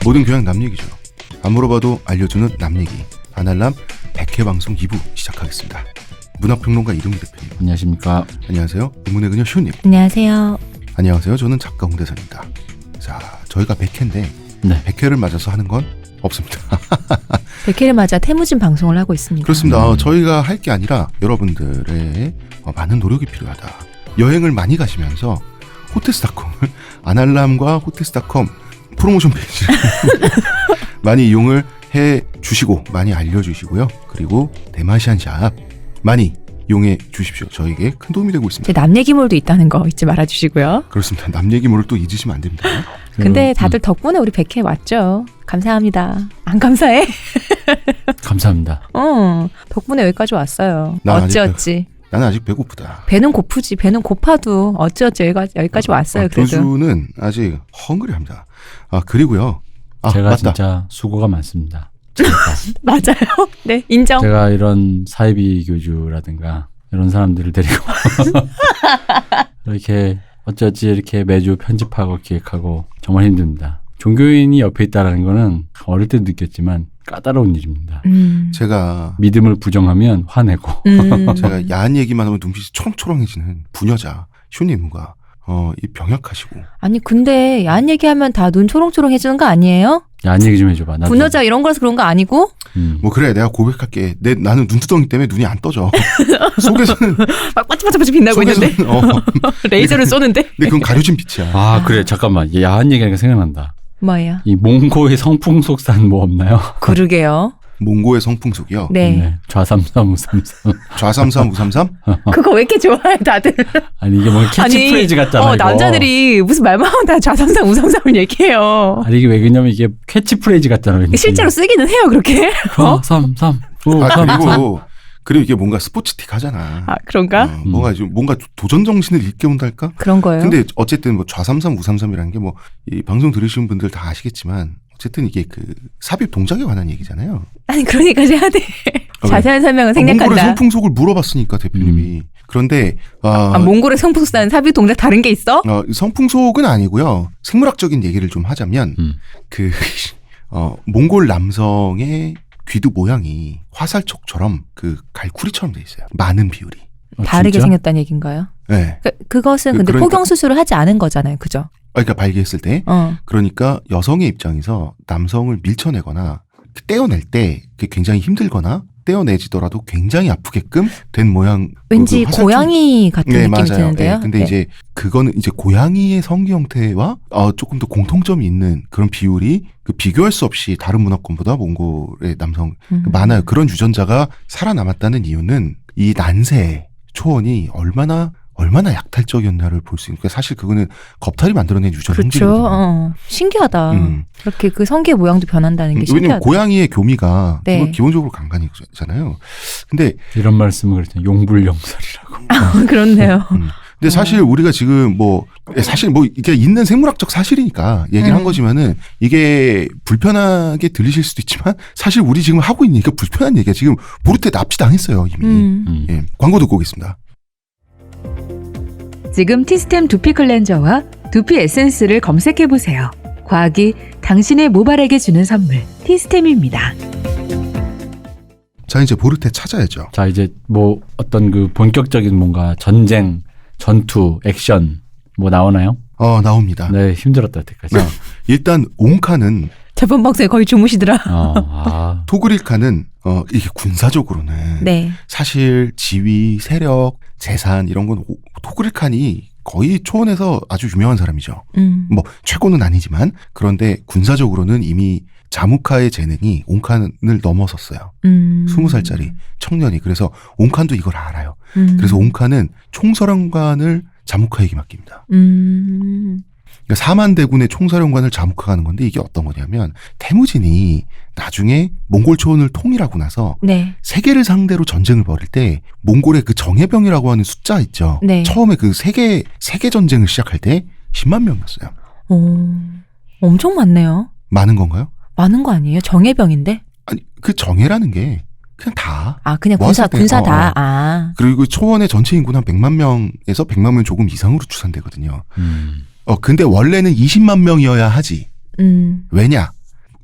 모든 교양 남 얘기죠. 안 물어봐도 알려주는 남 얘기. 아날람 100회 방송 2부 시작하겠습니다. 문화평론가 이동기 대표님. 안녕하십니까. 안녕하세요. 인문의 그녀 시호님. 안녕하세요. 안녕하세요. 저는 작가 홍대선입니다. 자, 저희가 100회인데 네. 100회를 맞아서 하는 건 없습니다. 100회를 맞아 태무진 방송을 하고 있습니다. 그렇습니다. 저희가 할 게 아니라 여러분들의 많은 노력이 필요하다. 여행을 많이 가시면서 호텔스닷컴을 아날람과 호텔스닷컴 프로모션 페이지를 많이 이용을 해 주시고 많이 알려주시고요. 그리고 대마시안샵 많이 이용해 주십시오. 저에게 큰 도움이 되고 있습니다. 남 얘기몰도 있다는 거 잊지 말아주시고요. 그렇습니다. 남 얘기물을 또 잊으시면 안 됩니다. 근데 다들 덕분에 우리 100회 왔죠. 감사합니다. 안 감사해? 감사합니다. 덕분에 여기까지 왔어요. 난 어찌어찌. 나는 아직 배고프다. 배는 고프지. 배는 고파도 어찌어찌 여기까지 왔어요. 그래도. 교주는 아직 헝그리합니다. 그리고요. 제가 맞다. 진짜 수고가 많습니다. 맞아요. 네, 인정. 제가 이런 사이비 교주라든가 이런 사람들을 데리고 이렇게 어쩌지 이렇게 매주 편집하고 기획하고 정말 힘듭니다. 종교인이 옆에 있다는 거는 어릴 때도 느꼈지만 까다로운 일입니다. 제가 믿음을 부정하면 화내고 제가 야한 얘기만 하면 눈빛이 초롱초롱해지는 부녀자 시호님과 이 병약하시고. 아니 근데 야한 얘기하면 다 눈 초롱초롱 해주는 거 아니에요? 야한 얘기 좀 해줘봐. 나도. 분여자 이런 거라서 그런 거 아니고? 뭐 그래 내가 고백할게. 나는 눈두덩이 때문에 눈이 안 떠져. 속에서는 막 반짝반짝 빛나고 있는데 레이저를 쏘는데? 근데 그건 가려진 빛이야. 아 그래 잠깐만 야한 얘기하니까 생각난다. 뭐야? 이 몽고의 성풍속산 뭐 없나요? 그러게요. 몽고의 성풍속이요. 네. 좌삼삼 우삼삼. 좌삼삼 우삼삼. 그거 왜 이렇게 좋아해 다들? 아니 이게 뭐 캐치프레이즈 같잖아. 이거. 남자들이 무슨 말만 하면 다 좌삼삼 우삼삼을 얘기해요. 아니 이게 왜 그러냐면 이게 캐치프레이즈 같잖아. 왠지. 실제로 쓰기는 해요 그렇게. 좌삼삼 우삼삼. 그리고 이게 뭔가 스포츠틱 하잖아. 그런가? 뭔가 도전 정신을 일깨운달까? 그런 거예요. 근데 어쨌든 뭐 좌삼삼 우삼삼이라는 게 뭐 이 방송 들으시는 분들 다 아시겠지만 어쨌든 이게 그 삽입 동작에 관한 얘기잖아요. 아니 그러니까지 해야 돼. 자세한 설명은 생략한다. 몽골의 성풍속을 물어봤으니까 대표님이. 그런데 몽골의 성풍속과는 삽입 동작 다른 게 있어? 성풍속은 아니고요. 생물학적인 얘기를 좀 하자면 그 몽골 남성의 귀두 모양이 화살촉처럼 그 갈쿠리처럼 돼 있어요. 많은 비율이. 다르게 진짜? 생겼다는 얘기인가요? 네. 그것은 근데 그러니까, 포경 수술을 하지 않은 거잖아요, 그죠? 그러니까 발기했을 때. 그러니까 여성의 입장에서 남성을 밀쳐내거나 떼어낼 때 그게 굉장히 힘들거나 떼어내지더라도 굉장히 아프게끔 된 모양. 왠지 고양이 같은 네, 느낌이 맞아요. 드는데요. 네, 근데 네. 이제 그거는 이제 고양이의 성기 형태와 조금 더 공통점이 있는 그런 비율이 비교할 수 없이 다른 문화권보다 몽골의 남성 많아요. 그런 유전자가 살아남았다는 이유는 이 난세 초원이 얼마나 약탈적이었나를 볼 수 있는. 그러니까 사실 그거는 겁탈이 만들어낸 유전 형질이거든요. 그렇죠. 신기하다. 그렇게 그 성기의 모양도 변한다는 게 신기하다. 왜냐면 고양이의 교미가 네. 기본적으로 간간이잖아요. 근데 이런 말씀을 그랬더니 용불용설이라고. 그렇네요. 근데 사실 우리가 지금 사실 이게 있는 생물학적 사실이니까 얘기를 한 거지만은 이게 불편하게 들리실 수도 있지만 사실 우리 지금 하고 있는 얘기가 불편한 얘기가 지금 보르테 납치당했어요 이미. 예, 광고 듣고 오겠습니다. 지금 티스템 두피 클렌저와 두피 에센스를 검색해보세요. 과학이 당신의 모발에게 주는 선물 티스템입니다. 자 이제 보르테 찾아야죠. 자 이제 뭐 어떤 그 본격적인 뭔가 전쟁, 전투, 액션 뭐 나오나요? 나옵니다. 네 힘들었다 여태까지. 일단 옹카는 저번 방송에 거의 주무시더라. 토그릴카는 이게 군사적으로는 네. 사실 지위, 세력, 재산 이런 건 토그릴칸이 거의 초원에서 아주 유명한 사람이죠. 뭐 최고는 아니지만 그런데 군사적으로는 이미 자무카의 재능이 옹칸을 넘어섰어요. 20살짜리 청년이. 그래서 옹칸도 이걸 알아요. 그래서 옹칸은 총사령관을 자무카에게 맡깁니다. 그러니까 4만 대군의 총사령관을 자무카가 하는 건데 이게 어떤 거냐면 태무진이 나중에 몽골 초원을 통일하고 나서 네. 세계를 상대로 전쟁을 벌일 때 몽골의 그 정예병이라고 하는 숫자 있죠. 네. 처음에 그 세계 전쟁을 시작할 때 10만 명이었어요. 엄청 많네요. 많은 건가요? 많은 거 아니에요? 정예병인데? 아니 그 정예라는 게 그냥 다. 그냥 군사 다. 그리고 초원의 전체 인구는 한 100만 명에서 100만 명 조금 이상으로 추산되거든요. 근데 원래는 20만 명이어야 하지. 왜냐?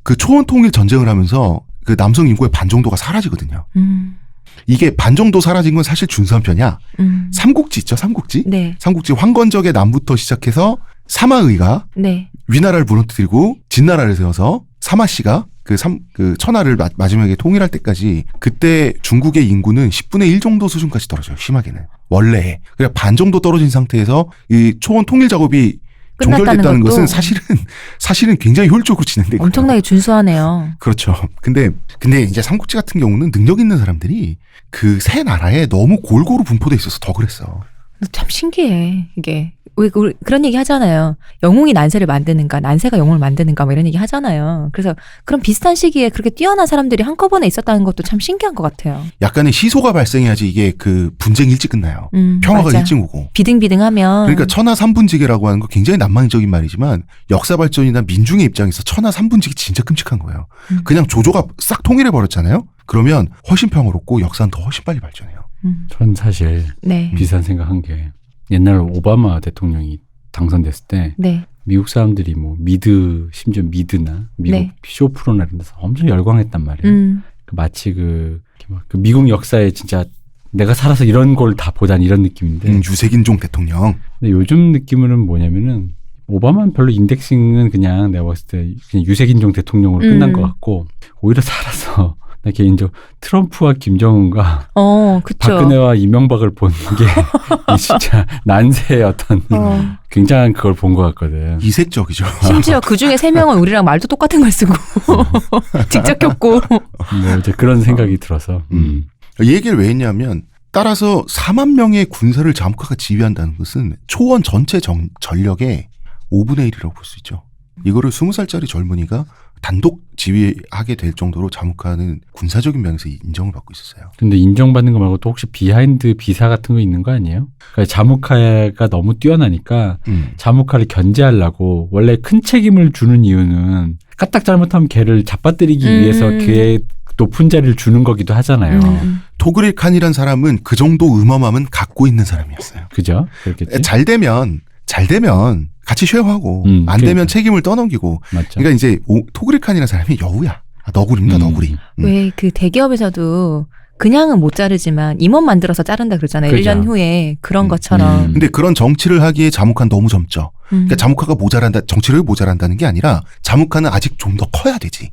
그 초원 통일 전쟁을 하면서 그 남성 인구의 반 정도가 사라지거든요. 이게 반 정도 사라진 건 사실 준수한 편이야. 삼국지 있죠, 삼국지? 네. 삼국지 황건적의 남부터 시작해서 사마의가 네. 위나라를 무너뜨리고 진나라를 세워서 사마씨가 그 천하를 마지막에 통일할 때까지 그때 중국의 인구는 10분의 1 정도 수준까지 떨어져요. 심하게는. 원래. 그러니까 반 정도 떨어진 상태에서 이 초원 통일 작업이 종결됐다는 것은 사실은 굉장히 효율적으로 진행된 거예요. 엄청나게 준수하네요. 그렇죠. 근데 이제 삼국지 같은 경우는 능력 있는 사람들이 그 세 나라에 너무 골고루 분포돼 있어서 더 그랬어. 참 신기해. 이게 왜 그런 얘기 하잖아요. 영웅이 난세를 만드는가, 난세가 영웅을 만드는가, 뭐 이런 얘기 하잖아요. 그래서 그런 비슷한 시기에 그렇게 뛰어난 사람들이 한꺼번에 있었다는 것도 참 신기한 것 같아요. 약간의 시소가 발생해야지 이게 그 분쟁이 일찍 끝나요. 평화가 맞아. 일찍 오고. 비등비등하면. 그러니까 천하 삼분지계라고 하는 거 굉장히 낭만적인 말이지만 역사 발전이나 민중의 입장에서 천하 삼분지계 진짜 끔찍한 거예요. 그냥 조조가 싹 통일해 버렸잖아요. 그러면 훨씬 평화롭고 역사는 더 훨씬 빨리 발전해요. 전 사실 네. 비슷한 생각한 게 옛날 오바마 대통령이 당선됐을 때 네. 미국 사람들이 뭐 심지어 미드나 미국 네. 쇼 프로나 이런 데서 엄청 열광했단 말이에요. 마치 그 미국 역사에 진짜 내가 살아서 이런 걸 다 보다니 이런 느낌인데. 유색인종 대통령. 근데 요즘 느낌으로는 뭐냐면은 오바마는 별로 인덱싱은 그냥 내가 봤을 때 그냥 유색인종 대통령으로 끝난 것 같고 오히려 살아서 나 개인적으로 트럼프와 김정은과 그쵸. 박근혜와 이명박을 본 게 진짜 난세의 어떤 굉장한 그걸 본 것 같거든. 이색적이죠. 심지어 그 중에 3명은 우리랑 말도 똑같은 걸 쓰고 직접 겪고. 뭐 이제 그런 생각이 들어서. 이 얘기를 왜 했냐면 따라서 4만 명의 군사를 자무카가 지휘한다는 것은 초원 전체 전력의 5분의 1이라고 볼 수 있죠. 이거를 20살짜리 젊은이가 단독 지휘하게 될 정도로 자무카는 군사적인 면에서 인정을 받고 있었어요. 근데 인정받는 거 말고 또 혹시 비하인드 비사 같은 거 있는 거 아니에요? 그러니까 자무카가 너무 뛰어나니까 자무카를 견제하려고 원래 큰 책임을 주는 이유는 까딱 잘못하면 걔를 잡아뜨리기 위해서 걔의 높은 자리를 주는 거기도 하잖아요. 토그릴 칸이란 사람은 그 정도 음험함은 갖고 있는 사람이었어요. 그죠? 그렇겠지? 잘 되면 같이 쉐어하고 안 되면 책임을 떠넘기고. 맞죠. 그러니까 이제 토그릴 칸이라는 사람이 여우야. 너구리입니다. 너구리. 왜 그 대기업에서도 그냥은 못 자르지만 임원 만들어서 자른다 그러잖아요. 그죠. 1년 후에 그런 것처럼. 근데 그런 정치를 하기에 자무카는 너무 젊죠. 그러니까 자무카가 정치를 모자란다는 게 아니라 자무카는 아직 좀 더 커야 되지.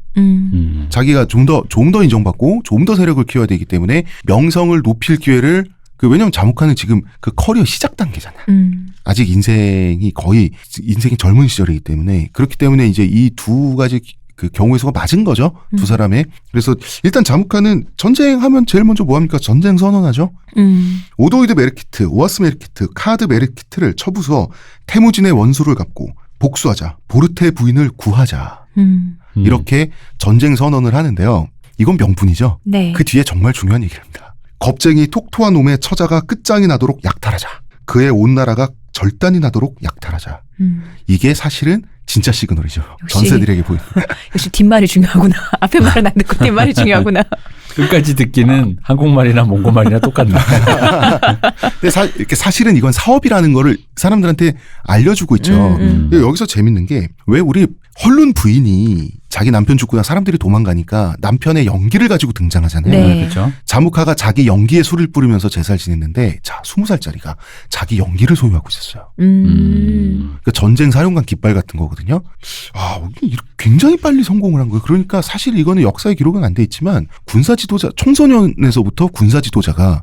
자기가 좀 더 인정받고 좀 더 세력을 키워야 되기 때문에 명성을 높일 기회를 왜냐면 자무카는 지금 그 커리어 시작 단계잖아. 아직 인생이 젊은 시절이기 때문에 그렇기 때문에 이제 이 두 가지 그 경우의 수가 맞은 거죠. 두 사람의. 그래서 일단 자무카는 전쟁하면 제일 먼저 뭐 합니까? 전쟁 선언하죠. 오도이드 메르키트, 오아스 메르키트, 카드 메르키트를 처부수어 태무진의 원수를 갚고 복수하자. 보르테 부인을 구하자. 이렇게 전쟁 선언을 하는데요. 이건 명분이죠. 네. 그 뒤에 정말 중요한 얘기를 합니다. 겁쟁이 톡토한 놈의 처자가 끝장이 나도록 약탈하자. 그의 온 나라가 절단이 나도록 약탈하자. 이게 사실은 진짜 시그널이죠. 역시. 전세들에게 보이는. 역시 뒷말이 중요하구나. 앞에 말은 안 듣고 뒷말이 중요하구나. 끝까지 듣기는 한국말이나 몽고말이나 똑같네. 근데 이렇게 사실은 이건 사업이라는 거를 사람들한테 알려주고 있죠. 여기서 재밌는 게 왜 우리 헐룬 부인이 자기 남편 죽고 사람들이 도망가니까 남편의 연기를 가지고 등장하잖아요. 네. 그렇죠. 자무카가 자기 연기에 술을 뿌리면서 제사를 지냈는데 20살짜리가 자기 연기를 소유하고 있었어요. 그러니까 전쟁 사령관 깃발 같은 거거든요. 굉장히 빨리 성공을 한 거예요. 그러니까 사실 이거는 역사의 기록은 안 돼 있지만 군사 지도자, 청소년에서부터 군사 지도자가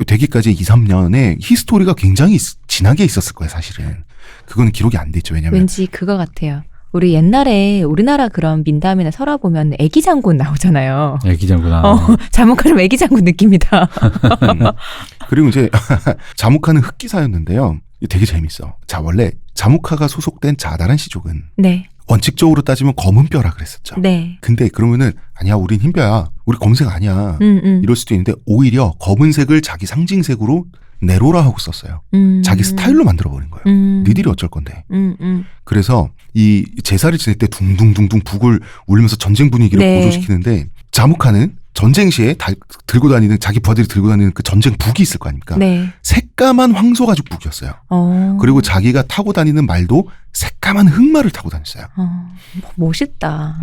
되기까지 2, 3년의 히스토리가 굉장히 진하게 있었을 거예요, 사실은. 그건 기록이 안 돼 있죠. 왜냐면 왠지 그거 같아요. 우리 옛날에 우리나라 그런 민담이나 설화 보면 애기 장군 나오잖아요. 애기 장군. 자무카는 애기 장군 느낌이다. 그리고 이제 자무카는 흑기사였는데요. 되게 재밌어. 자, 원래 자무카가 소속된 자다란 시족은 네. 원칙적으로 따지면 검은 뼈라 그랬었죠. 네. 근데 그러면은 아니야, 우린 흰뼈야. 우리 검은색 아니야. 이럴 수도 있는데 오히려 검은색을 자기 상징색으로 네로라 하고 썼어요. 자기 스타일로 만들어버린 거예요. 니들이 어쩔 건데. 그래서 이 제사를 지낼 때 둥둥둥둥 북을 울리면서 전쟁 분위기를 네. 고조시키는데 자무카는 전쟁 시에 들고 다니는 자기 부하들이 들고 다니는 그 전쟁 북이 있을 거 아닙니까? 네. 새까만 황소 가죽 북이었어요. 그리고 자기가 타고 다니는 말도 새까만 흑말을 타고 다녔어요. 멋있다.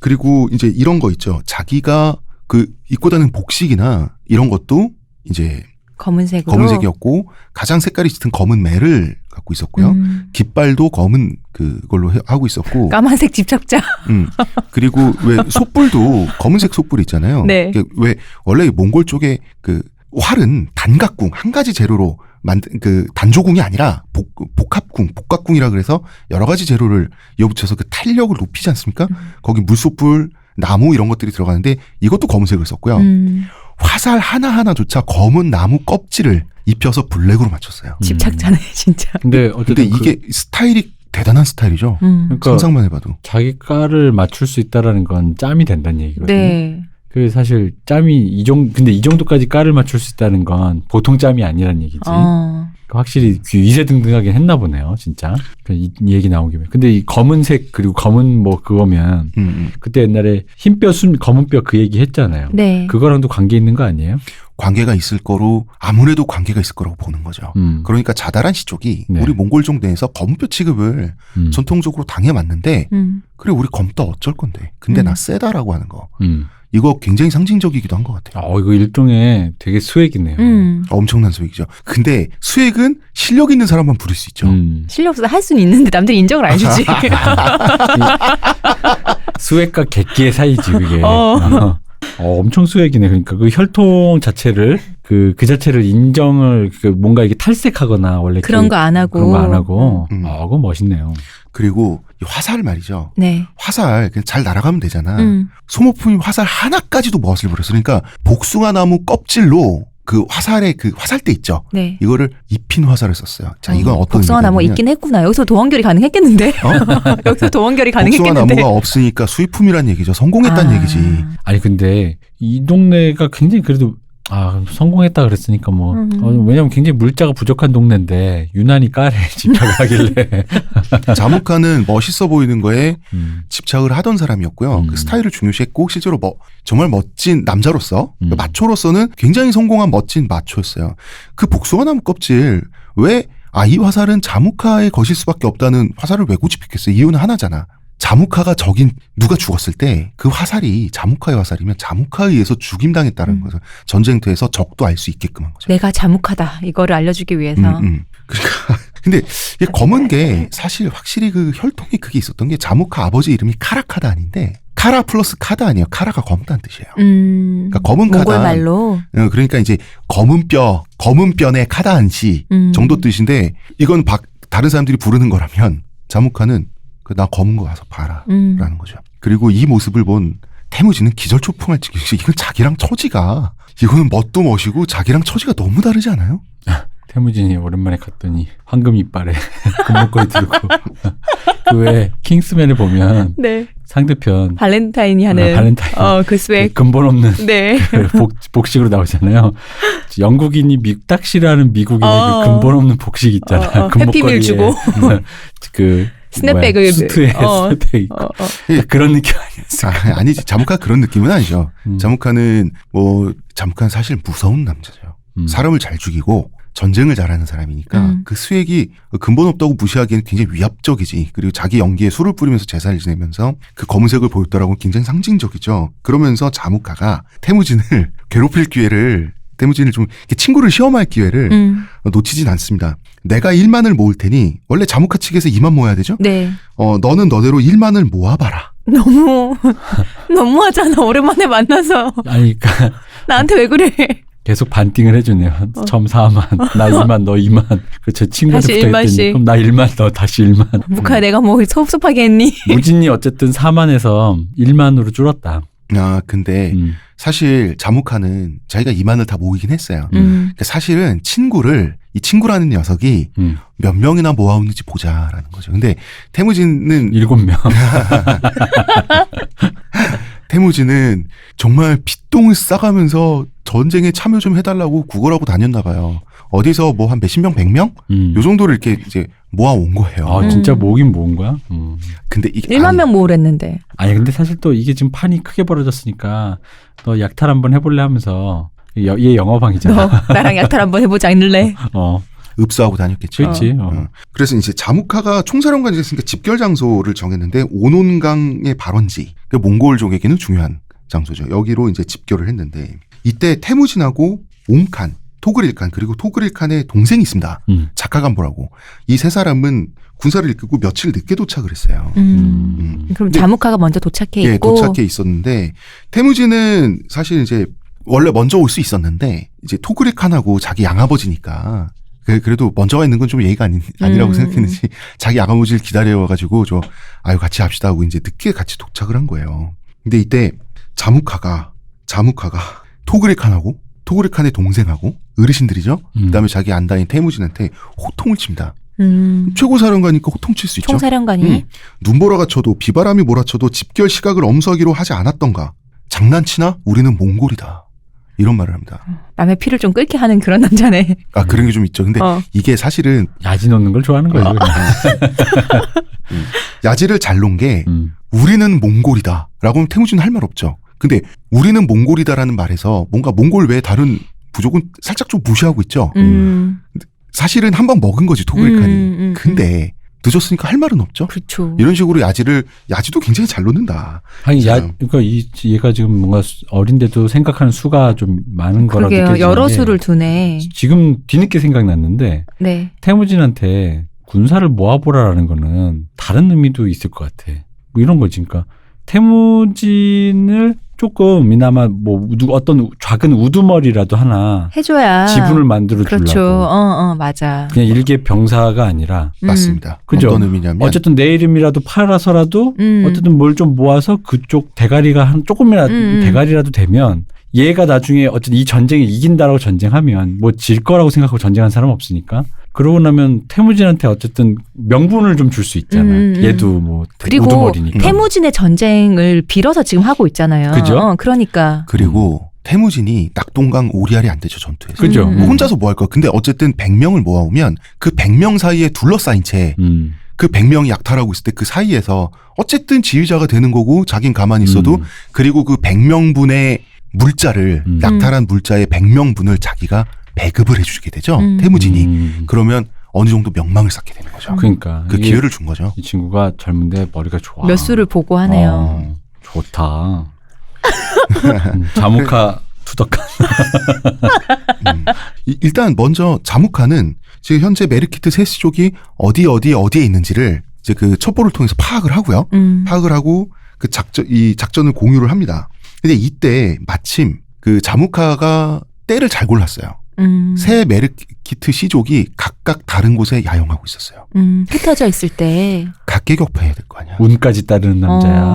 그리고 이제 이런 거 있죠. 자기가 그 입고 다니는 복식이나 이런 것도 이제 검은색이었고 가장 색깔이 짙은 검은 매를 갖고 있었고요. 깃발도 검은 그걸로 하고 있었고 까만색 집착자. 그리고 왜 솥불도 검은색 솥불 있잖아요. 네. 왜 원래 몽골 쪽에 그 활은 단각궁 한 가지 재료로 만든 그 단조궁이 아니라 복합궁이라 그래서 여러 가지 재료를 이어붙여서 그 탄력을 높이지 않습니까? 거기 물솥불, 나무 이런 것들이 들어가는데 이것도 검은색을 썼고요. 화살 하나하나조차 검은 나무 껍질을 입혀서 블랙으로 맞췄어요. 집착자네 진짜. 근데 어쨌든 이게 스타일이 대단한 스타일이죠. 그러니까 상상만 해봐도. 자기 깔을 맞출 수 있다라는 건 짬이 된다는 얘기거든요. 네. 그 사실 짬이 근데 이 정도까지 깔을 맞출 수 있다는 건 보통 짬이 아니라는 얘기지. 확실히 위세등등하긴 했나 보네요, 진짜. 이 얘기 나온 김에. 근데 이 검은색 그리고 검은 뭐 그거면 그때 옛날에 흰뼈 검은 뼈 그 얘기 했잖아요. 네. 그거랑도 관계 있는 거 아니에요? 관계가 있을 거로 아무래도 관계가 있을 거라고 보는 거죠. 그러니까 자다란 시족이 네. 우리 몽골종 내에서 검은뼈 취급을 전통적으로 당해왔는데 그래 우리 검다 어쩔 건데 근데 나 세다라고 하는 거 이거 굉장히 상징적이기도 한 것 같아요. 이거 일종의 되게 수액이네요. 엄청난 수액이죠. 근데 수액은 실력 있는 사람만 부릴 수 있죠. 실력 없어서 할 수는 있는데 남들이 인정을 안 주지. 수액과 객기의 사이지 그게. 엄청 수액이네. 그러니까 그 혈통 자체를 그 자체를 인정을 뭔가 이게 탈색하거나 원래 그런 거 안 하고. 그런 거 안 하고. 그건 멋있네요. 그리고 이 화살 말이죠. 네. 화살 그냥 잘 날아가면 되잖아. 소모품이 화살 하나까지도 멋을 부렸어. 그러니까 복숭아 나무 껍질로 그 화살의 그 화살대 있죠. 네. 이거를 입힌 화살을 썼어요. 자, 이건 어떤 복숭아 나무 있긴 했구나. 여기서 도원결이 가능했겠는데. 여기서 도원결이 가능했겠는데. 복숭아 나무가 없으니까 수입품이란 얘기죠. 성공했다는 얘기지. 아니 근데 이 동네가 굉장히 그래도 성공했다 그랬으니까 뭐 왜냐면 굉장히 물자가 부족한 동네인데 유난히 깔에 집착을 하길래 자무카는 멋있어 보이는 거에 집착을 하던 사람이었고요. 그 스타일을 중요시했고 실제로 정말 멋진 남자로서 마초로서는 굉장히 성공한 멋진 마초였어요. 그 복숭아나무 껍질 왜 이 화살은 자무카의 것일 수밖에 없다는 화살을 왜 고집했겠어요? 이유는 하나잖아. 자무카가 누가 죽었을 때 그 화살이 자무카의 화살이면 자무카에 의해서 죽임당했다는 거죠. 전쟁터에서 적도 알 수 있게끔 한 거죠. 내가 자무카다. 이거를 알려주기 위해서. 그러니까 근데 이게 검은 게 사실 확실히 그 혈통이 그게 있었던 게 자무카 아버지 이름이 카라카다 아닌데 카라 플러스 카다 아니에요. 카라가 검다는 뜻이에요. 그러니까 검은 카다. 몽골 말로. 그러니까 이제 검은 뼈의 카다한시 정도 뜻인데 이건 다른 사람들이 부르는 거라면 자무카는 나 검은 거 가서 봐라 라는 거죠. 그리고 이 모습을 본 태무진은 기절초풍할 지경이죠. 이건 자기랑 처지가 이거는 멋도 멋이고 자기랑 처지가 너무 다르지 않아요? 태무진이 오랜만에 갔더니 황금 이빨에 금목걸이 들고 그 왜 킹스맨을 보면 네. 상대편 발렌타인이 하는 그 스웩 근본 없는 네. 복식으로 나오잖아요. 영국인이 딱 싫어하는 미국인의 그 근본 없는 복식 있잖아요. 해피밀 주고 그 스냅백을 수트에 스냅백 입고 그런 느낌 아니었어요? 아니지. 자무카 그런 느낌은 아니죠. 자무카는 사실 무서운 남자죠. 사람을 잘 죽이고 전쟁을 잘하는 사람이니까 그 수액이 근본 없다고 무시하기에는 굉장히 위압적이지. 그리고 자기 연기에 술을 뿌리면서 제사를 지내면서 그 검은색을 보였더라고는 굉장히 상징적이죠. 그러면서 자무카가 태무진을 괴롭힐 기회를 태무진을 좀 친구를 시험할 기회를 놓치진 않습니다. 내가 1만을 모을 테니 원래 자무카 측에서 2만 모아야 되죠? 네. 너는 너대로 1만을 모아봐라. 너무하잖아. 오랜만에 만나서. 아니, 그러니까 나한테 왜 그래? 계속 반띵을 해주네요. 처음 4만, 나 2만, 너 2만. 제 친구한테 다시 1만씩. 그럼 나 1만, 너 다시 1만. 무카야 내가 뭐 섭섭하게 했니? 무진이 어쨌든 4만에서 1만으로 줄었다. 근데 사실 자무카는 자기가 2만을 다 모이긴 했어요. 그러니까 사실은 이 친구라는 녀석이 몇 명이나 모아오는지 보자라는 거죠. 근데 태무진은 7명. 태무진은 정말 핏똥을 싸가면서 전쟁에 참여 좀 해달라고 구걸하고 다녔나 봐요. 어디서 뭐 한 몇십 명, 100명? 요 정도를 이렇게 이제 모아온 거예요. 아, 진짜 모긴 모은 거야? 근데 이게 1만 명 모으랬는데. 아니, 근데 사실 또 이게 지금 판이 크게 벌어졌으니까 너 약탈 한번 해볼래 하면서 얘 영어방이잖아. 너 나랑 약탈 한번 해보지 않을래? 읍수하고 다녔겠죠. 그렇지. 그래서 이제 자무카가 총사령관이 됐으니까 집결 장소를 정했는데 오논강의 발원지, 그 몽골족에게는 중요한 장소죠. 여기로 이제 집결을 했는데 이때 태무진하고 옹칸, 토그릴칸 그리고 토그릴칸의 동생이 있습니다. 자카간보라고. 이 세 사람은 군사를 이끌고 며칠 늦게 도착을 했어요. 그럼 자무카가 먼저 도착해 있고. 예, 도착해 있었는데 태무진은 사실 이제 원래 먼저 올 수 있었는데 이제 토그릴칸하고 자기 양아버지니까 그래도 먼저 가 있는 건 좀 예의가 아니라고 생각했는지 자기 양아버지를 기다려가지고 아유 같이 합시다 하고 이제 늦게 같이 도착을 한 거예요. 근데 이때 자무카가 토그릴칸하고 토그릴칸의 동생하고 어르신들이죠. 그다음에 자기 안다인 태무진한테 호통을 칩니다. 최고사령관이니까 호통칠 수 있죠. 총사령관이 눈보라가 쳐도 비바람이 몰아쳐도 집결 시각을 엄수하기로 하지 않았던가. 장난치나 우리는 몽골이다. 이런 말을 합니다. 남의 피를 좀 끓게 하는 그런 남자네. 아, 그런 게 좀 있죠. 근데 이게 사실은 야지 놓는 걸 좋아하는 거죠. 야지를 잘 놓은 게 우리는 몽골이다 라고 하면 태무진은 할 말 없죠. 근데 우리는 몽골이다라는 말에서 뭔가 몽골 외에 다른 부족은 살짝 좀 무시하고 있죠. 사실은 한 방 먹은 거지 토그릴칸이. 근데 늦었으니까 할 말은 없죠. 그렇죠. 이런 식으로 야지도 굉장히 잘 놓는다. 아니, 그러니까 얘가 지금 뭔가 어린데도 생각하는 수가 좀 많은 거라고 느껴지는데. 여러 수를 두네. 지금 뒤늦게 생각났는데 네. 태무진한테 군사를 모아보라라는 거는 다른 의미도 있을 것 같아. 뭐 이런 거지. 그러니까 태무진을 조금이나마 뭐 어떤 작은 우두머리라도 하나 해줘야 지분을 만들어 주려고. 그렇죠. 맞아. 그냥 일개 병사가 아니라. 맞습니다. 그죠? 어떤 의미냐면 어쨌든 내 이름이라도 팔아서라도 어쨌든 뭘 좀 모아서 그쪽 대가리가 조금이라도 대가리라도 되면 얘가 나중에 어쨌든 이 전쟁에 이긴다라고 전쟁하면 뭐 질 거라고 생각하고 전쟁한 사람 없으니까. 그러고 나면 태무진한테 어쨌든 명분을 좀 줄 수 있잖아. 얘도 뭐 그리고 우두머리니까. 태무진의 전쟁을 빌어서 지금 하고 있잖아요. 그죠? 그러니까. 그리고 태무진이 낙동강 오리알이 안 되죠, 전투에서. 그죠? 뭐 혼자서 뭐 할 거야. 근데 어쨌든 100명을 모아오면 그 100명 사이에 둘러싸인 채 그 100명이 약탈하고 있을 때 그 사이에서 어쨌든 지휘자가 되는 거고 자긴 가만히 있어도 그리고 그 100명분의 물자를 약탈한 물자의 100명분을 자기가 배급을 해주게 되죠. 태무진이. 그러면 어느 정도 명망을 쌓게 되는 거죠. 그러니까 그 기회를 준 거죠. 이 친구가 젊은데 머리가 좋아. 몇 수를 보고 하네요. 좋다. 자무카 투덕한. 일단 먼저 자무카는 지금 현재 메르키트 세시족이 어디에 있는지를 이제 그 첩보를 통해서 파악을 하고요. 파악을 하고 그 작전을 공유를 합니다. 근데 이때 마침 그 자무카가 때를 잘 골랐어요. 새 메르키트 시족이 각각 다른 곳에 야영하고 있었어요. 흩어져 있을 때 각계격파해야 될 거 아니야. 운까지 따르는 남자야.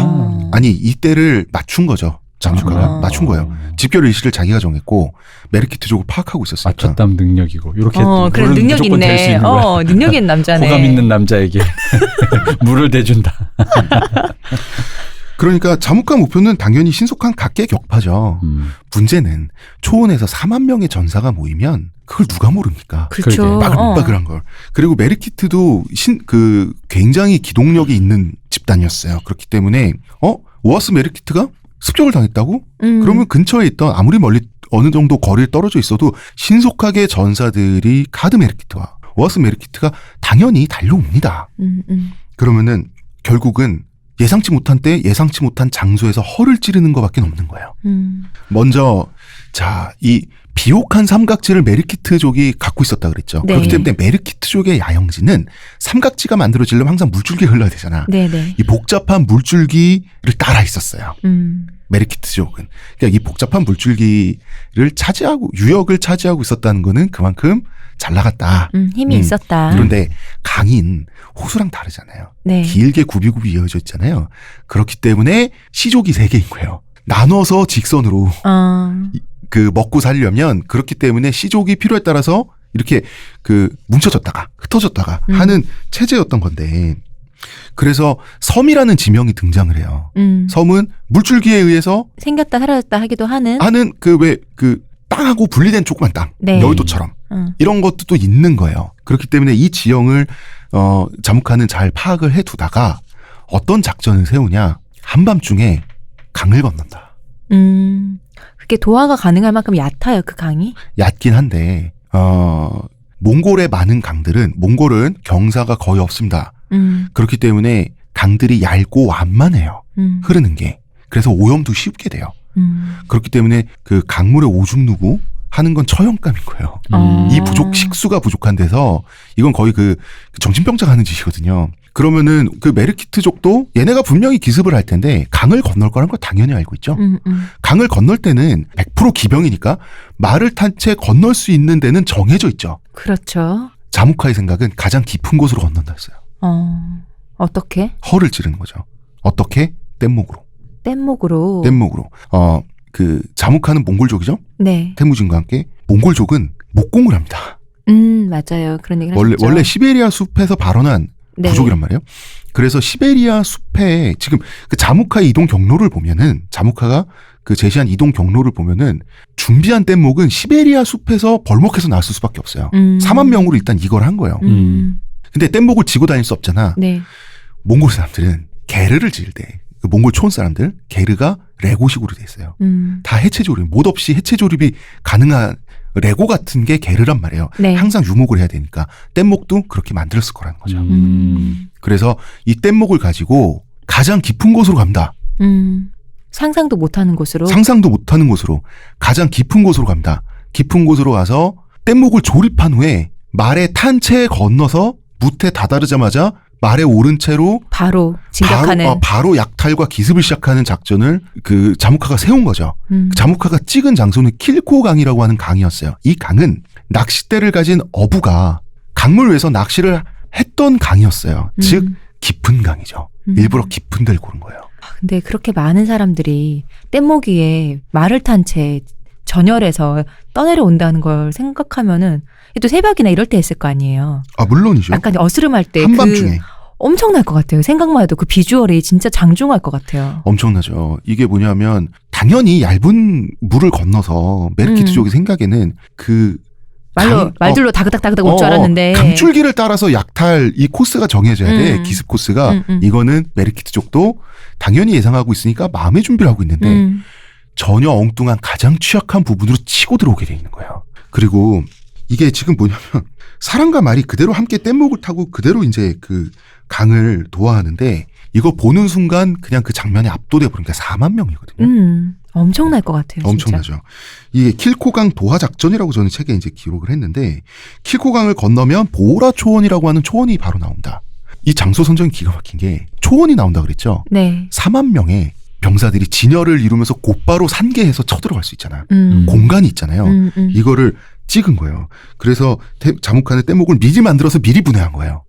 아니 이 때를 맞춘 거죠. 자무카가 맞춘 거예요. 집결 일시를 자기가 정했고 메르키트족을 파악하고 있었으니까. 맞췄담 능력이고 이렇게 그래 능력 있네. 능력 있는 남자네. 호감 있는 남자에게 물을 대준다. 그러니까 자무카 목표는 당연히 신속한 각계격파죠. 문제는 초원에서 4만 명의 전사가 모이면 그걸 누가 모릅니까? 그렇죠. 빠글빠글한 걸. 그리고 메르키트도 굉장히 기동력이 있는 집단이었어요. 그렇기 때문에 오아스 메르키트가 습격을 당했다고? 그러면 근처에 있던 아무리 멀리 어느 정도 거리에 떨어져 있어도 신속하게 전사들이 가드 메르키트와 오아스 메르키트가 당연히 달려옵니다. 그러면은 결국은 예상치 못한 때 예상치 못한 장소에서 허를 찌르는 것밖에 없는 거예요. 먼저 이 비옥한 삼각지를 메르키트족이 갖고 있었다 그랬죠. 네. 그렇기 때문에 메르키트족의 야영지는 삼각지가 만들어지려면 항상 물줄기가 흘러야 되잖아. 네네. 이 복잡한 물줄기를 따라 있었어요. 메르키트족은. 그러니까 이 복잡한 물줄기를 유역을 차지하고 있었다는 거는 그만큼 잘 나갔다. 힘이 있었다. 그런데 강인 호수랑 다르잖아요. 네. 길게 굽이굽이 이어져 있잖아요. 그렇기 때문에 시족이 3개인 거예요. 나눠서 직선으로 먹고 살려면 그렇기 때문에 시족이 필요에 따라서 이렇게 뭉쳐졌다가 흩어졌다가 하는 체제였던 건데 그래서 섬이라는 지명이 등장을 해요. 섬은 물줄기에 의해서 생겼다 사라졌다 하기도 하는 땅하고 분리된 조그만 땅. 네. 여의도처럼. 이런 것도 또 있는 거예요. 그렇기 때문에 이 지형을 자무카는 잘 파악을 해두다가 어떤 작전을 세우냐. 한밤중에 강을 건넌다. 그게 도하가 가능할 만큼 얕아요, 그 강이? 얕긴 한데 몽골의 많은 강들은 몽골은 경사가 거의 없습니다. 그렇기 때문에 강들이 얇고 완만해요. 흐르는 게. 그래서 오염도 쉽게 돼요. 그렇기 때문에 그 강물의 오줌 누고 하는 건 처형감인 거예요. 이 식수가 부족한 데서 이건 거의 그 정신병자가 하는 짓이거든요. 그러면은 그 메르키트족도 얘네가 분명히 기습을 할 텐데 강을 건널 거란 걸 당연히 알고 있죠. 강을 건널 때는 100% 기병이니까 말을 탄 채 건널 수 있는 데는 정해져 있죠. 그렇죠. 자무카의 생각은 가장 깊은 곳으로 건넌다 했어요. 어떻게? 허를 찌르는 거죠. 어떻게? 뗏목으로. 뗏목으로. 그 자무카는 몽골족이죠. 네. 태무진과 함께 몽골족은 목공을 합니다. 맞아요. 그런 얘기를 하셨죠. 원래 시베리아 숲에서 발원한 네. 부족이란 말이에요. 그래서 시베리아 숲에 지금 그 자무카의 이동 경로를 보면은 자무카가 그 제시한 이동 경로를 보면은 준비한 뗏목은 시베리아 숲에서 벌목해서 나왔을 수밖에 없어요. 4만 명으로 일단 이걸 한 거예요. 근데 뗏목을 지고 다닐 수 없잖아. 네. 몽골 사람들은 게르를 지을 때 그 몽골 초원 사람들 게르가 레고식으로 돼 있어요. 다 해체 조립, 못 없이 해체 조립이 가능한 레고 같은 게 게르란 말이에요. 네. 항상 유목을 해야 되니까 뗏목도 그렇게 만들었을 거라는 거죠. 그래서 이 뗏목을 가지고 가장 깊은 곳으로 갑니다. 상상도 못하는 곳으로. 상상도 못하는 곳으로 가장 깊은 곳으로 갑니다. 깊은 곳으로 가서 뗏목을 조립한 후에 말에 탄 채 건너서 무태 다다르자마자 말에 오른 채로 바로 진격하는. 바로 약탈과 기습을 시작하는 작전을 그 자무카가 세운 거죠. 자무카가 찍은 장소는 킬코강이라고 하는 강이었어요. 이 강은 낚싯대를 가진 어부가 강물 위에서 낚시를 했던 강이었어요. 즉 깊은 강이죠. 일부러 깊은 데를 고른 거예요. 근데 그렇게 많은 사람들이 뗏목 위에 말을 탄 채 전열에서 떠내려온다는 걸 생각하면은 또 새벽이나 이럴 때 했을 거 아니에요. 아 물론이죠. 약간 어스름할 때 한밤중에. 엄청날 것 같아요. 생각만 해도 그 비주얼이 진짜 장중할 것 같아요. 엄청나죠. 이게 뭐냐면 당연히 얇은 물을 건너서 메르키트족의 생각에는 그 말들로 다그닥다그닥 올 줄 알았는데 강줄기를 따라서 약탈 이 코스가 정해져야 돼. 기습 코스가. 이거는 메르키트족도 당연히 예상하고 있으니까 마음의 준비를 하고 있는데 전혀 엉뚱한 가장 취약한 부분으로 치고 들어오게 돼 있는 거예요. 그리고 이게 지금 뭐냐면 사람과 말이 그대로 함께 뗏목을 타고 그대로 이제 그 강을 도하하는데 이거 보는 순간 그냥 그 장면에 압도돼 버리니까 4만 명이거든요. 엄청날 것 같아요. 엄청나죠. 진짜. 이게 킬코강 도하 작전이라고 저는 책에 이제 기록을 했는데 킬코강을 건너면 보라 초원이라고 하는 초원이 바로 나온다. 이 장소 선정이 기가 막힌 게 초원이 나온다 그랬죠. 네. 4만 명의 병사들이 진열을 이루면서 곧바로 산계해서 쳐들어갈 수 있잖아요. 공간이 있잖아요. 이거를 찍은 거예요. 그래서 자무카는 뗏목을 미리 만들어서 미리 분해한 거예요.